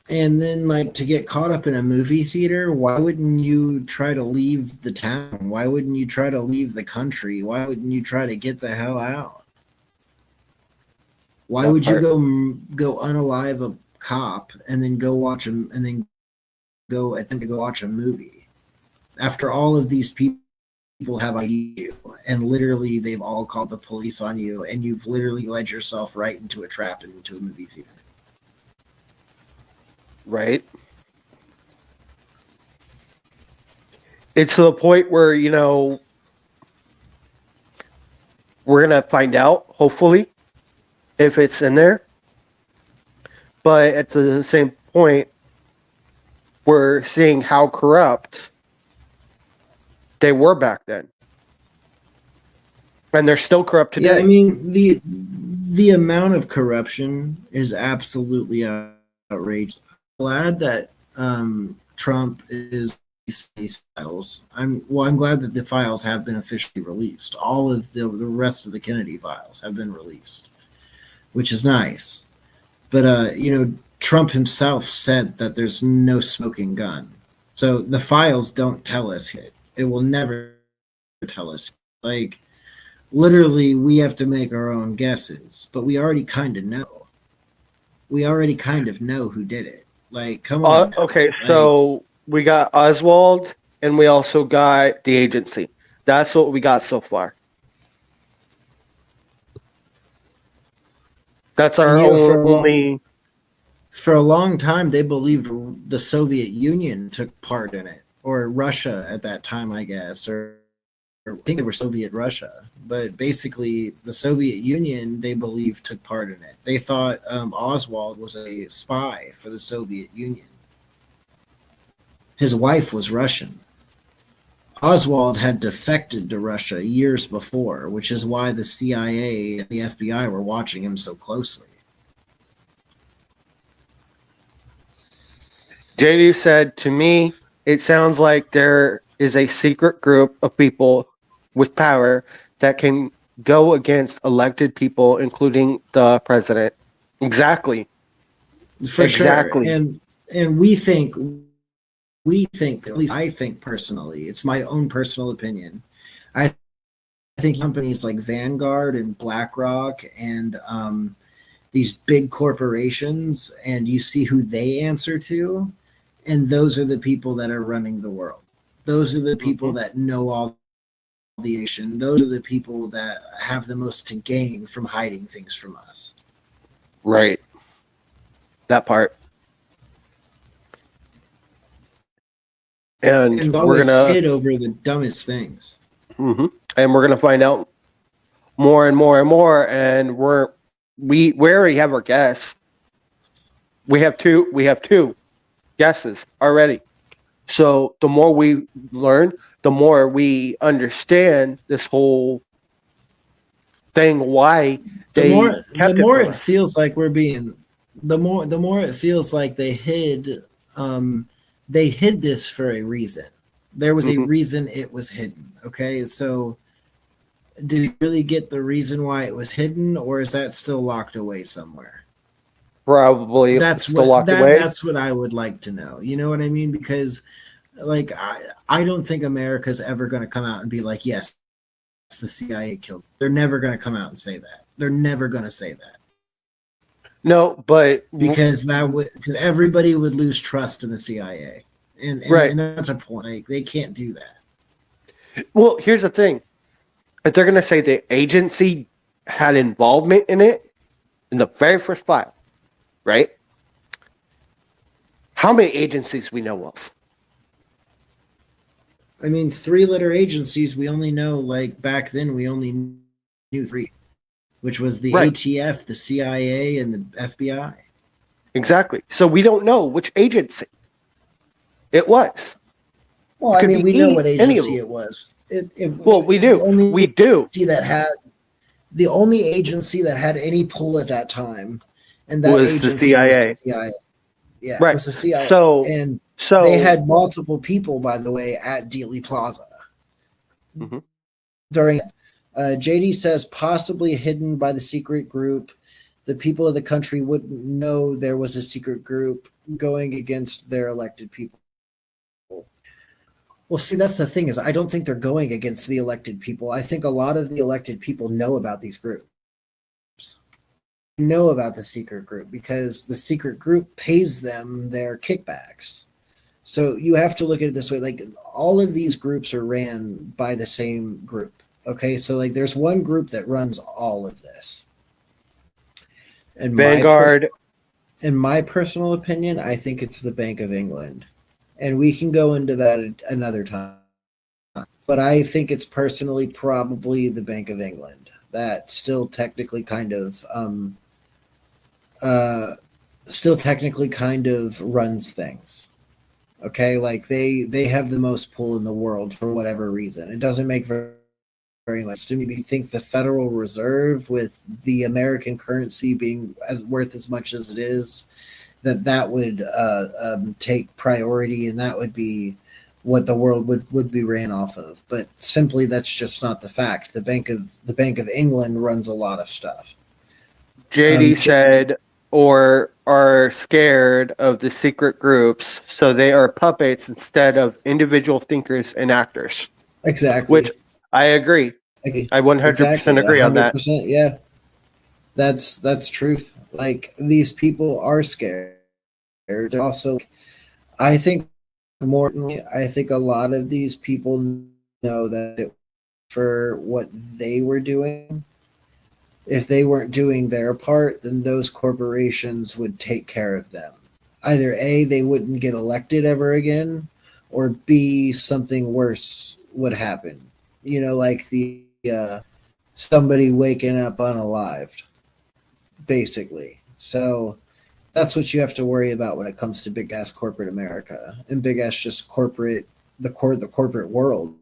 And then, like, to get caught up in a movie theater, why wouldn't you try to leave the town? Why wouldn't you try to leave the country? Why wouldn't you try to get the hell out? Why would you go unalive a cop and then go watch him and then go attempt to go watch a movie after all of these people have ID'd you and literally they've all called the police on you and you've literally led yourself right into a trap and into a movie theater? Right. It's to the point where, we're going to find out, hopefully, if it's in there. But at the same point, we're seeing how corrupt they were back then. And they're still corrupt today. Yeah, I mean, the amount of corruption is absolutely outrageous. I'm glad that Trump is these files. I'm glad that the files have been officially released. All of the rest of the Kennedy files have been released, which is nice. But Trump himself said that there's no smoking gun. So the files don't tell us it. It will never tell us. Like, literally, we have to make our own guesses, but we already kind of know. We already kind of know who did it. Like, come on. Okay, so we got Oswald, and we also got the agency. That's what we got so far. That's our only... For a long time, they believed the Soviet Union took part in it, or Russia at that time, I guess, or I think they were Soviet Russia. But basically, the Soviet Union, they believed, took part in it. They thought Oswald was a spy for the Soviet Union. His wife was Russian. Oswald had defected to Russia years before, which is why the CIA and the FBI were watching him so closely. JD said, to me, it sounds like there is a secret group of people with power that can go against elected people, including the president. Exactly. For sure. And we think, at least I think personally, it's my own personal opinion, I think companies like Vanguard and BlackRock and these big corporations, and you see who they answer to, and those are the people that are running the world. Those are the people that know all the nation. Those are the people that have the most to gain from hiding things from us. Right. That part. And we're gonna hit over the dumbest things. Mm-hmm. And we're going to find out more and more and more. And we already have our guess. We have two guesses already. So the more we learn, the more we understand this whole thing, why The they more the kept it more from it us. feels like we're being the more it feels like they hid this for a reason. There was a Mhm. reason it was hidden. Okay, so did you really get the reason why it was hidden, or is that still locked away somewhere? Probably still locked away. That's what I would like to know. You know what I mean? Because like I don't think America's ever going to come out and be like, yes, the CIA killed. They're never going to come out and say that. They're never going to say that No, but because because everybody would lose trust in the CIA, right. and that's a point. Like they can't do that. Well, here's the thing: if they're going to say the agency had involvement in it in the very first file, right? How many agencies we know of? I mean, three-letter agencies. We only know like back then. We only knew three, which was the Right. ATF, the CIA, and the FBI. Exactly. So we don't know which agency it was. Well, It I could mean, be we know what any of agency them. it was. Well, we do. The only We do. agency that had the only agency that had any pull at that time, and that Was the agency was CIA. the CIA. Yeah, it Right. was the CIA, So and so they had multiple people, by the way, at Dealey Plaza Mhm. during. JD says possibly hidden by the secret group. The people of the country wouldn't know there was a secret group going against their elected people. Well, see, that's the thing is I don't think they're going against the elected people. I think a lot of the elected people know about these groups. Know about the secret group because the secret group pays them their kickbacks. So you have to look at it this way: like all of these groups are ran by the same group. Okay, so like there's one group that runs all of this. And Vanguard. in my personal opinion, I think it's the Bank of England, and we can go into that another time. But I think it's personally probably the Bank of England that still technically kind of runs things. Okay, like they have the most pull in the world for whatever reason. It doesn't make very much to me. You think the Federal Reserve, with the American currency being worth as much as it is, that would take priority, and that would be what the world would be ran off of. But simply, that's just not the fact. The Bank of England runs a lot of stuff. JD said, or are scared of the secret groups, so they are puppets instead of individual thinkers and actors. Exactly. Which I agree. I 100% agree on that. 100%, yeah. That's truth. Like these people are scared. They're also, I think, more. I think a lot of these people know that for what they were doing, if they weren't doing their part, then those corporations would take care of them. Either A, they wouldn't get elected ever again, or B, something worse would happen. You know, like the somebody waking up unalived, basically. So that's what you have to worry about when it comes to big ass corporate America and big ass just the corporate world.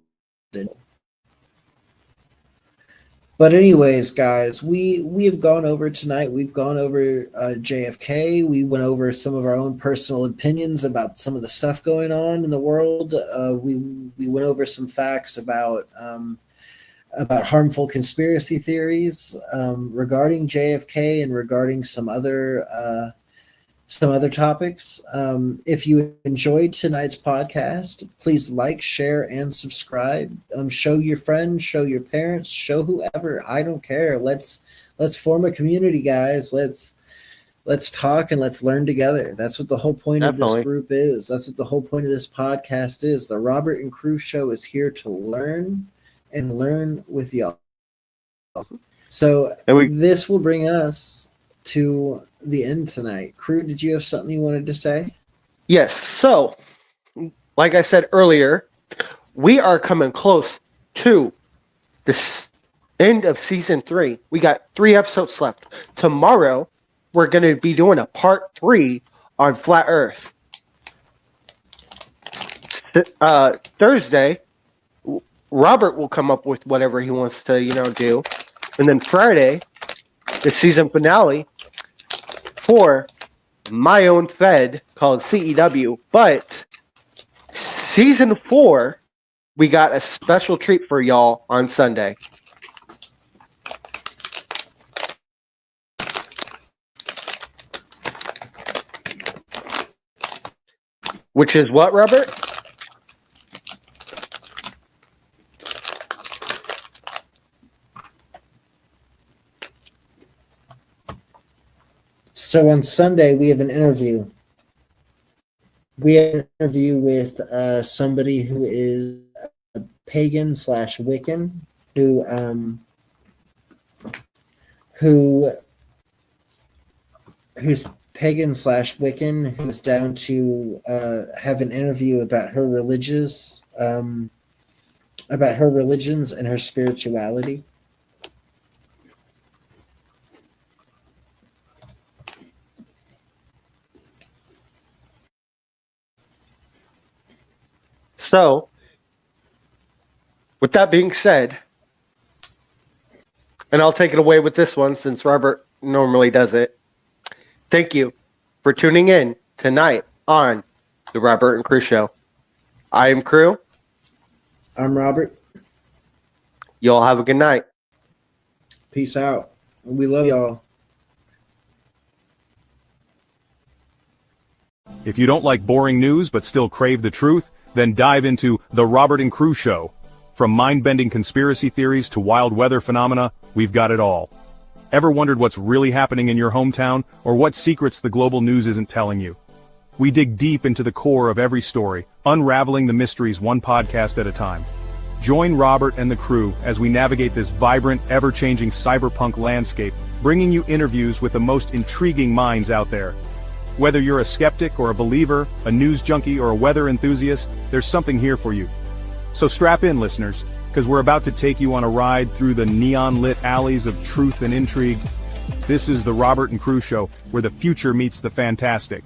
But anyways, guys, we've gone over tonight. We've gone over JFK. We went over some of our own personal opinions about some of the stuff going on in the world. We went over some facts about harmful conspiracy theories regarding JFK and regarding some other topics. If you enjoyed tonight's podcast, please like, share, and subscribe. Show your friends, show your parents, show whoever. I don't care. Let's form a community, guys. Let's talk and let's learn together. That's what the whole point of this group is. That's what the whole point of this podcast is. The Robert and Crew Show is here to learn and learn with y'all. So this will bring us to the end tonight. Crew, did you have something you wanted to say? Yes. So, like I said earlier, we are coming close to this end of season 3. We got 3 episodes left. Tomorrow, we're going to be doing a part 3 on Flat Earth. Thursday, Robert will come up with whatever he wants to, do. And then Friday, the season finale for my own Fed called CEW. But season 4, we got a special treat for y'all on Sunday. Which is what, Robert? So on Sunday, we have an interview. We have an interview with somebody who is a pagan / Wiccan who's pagan / Wiccan, who's down to have an interview about her religions and her spirituality. So, with that being said, and I'll take it away with this one since Robert normally does it. Thank you for tuning in tonight on the Robert and Crew Show. I am Crew. I'm Robert. You all have a good night. Peace out. We love y'all. If you don't like boring news but still crave the truth, then dive into The Robert and Crew Show. From mind-bending conspiracy theories to wild weather phenomena, we've got it all. Ever wondered what's really happening in your hometown, or what secrets the global news isn't telling you? We dig deep into the core of every story, unraveling the mysteries one podcast at a time. Join Robert and the crew as we navigate this vibrant, ever-changing cyberpunk landscape, bringing you interviews with the most intriguing minds out there. Whether you're a skeptic or a believer, a news junkie or a weather enthusiast, there's something here for you. So strap in, listeners, because we're about to take you on a ride through the neon-lit alleys of truth and intrigue. This is the Robert and Crew Show, where the future meets the fantastic.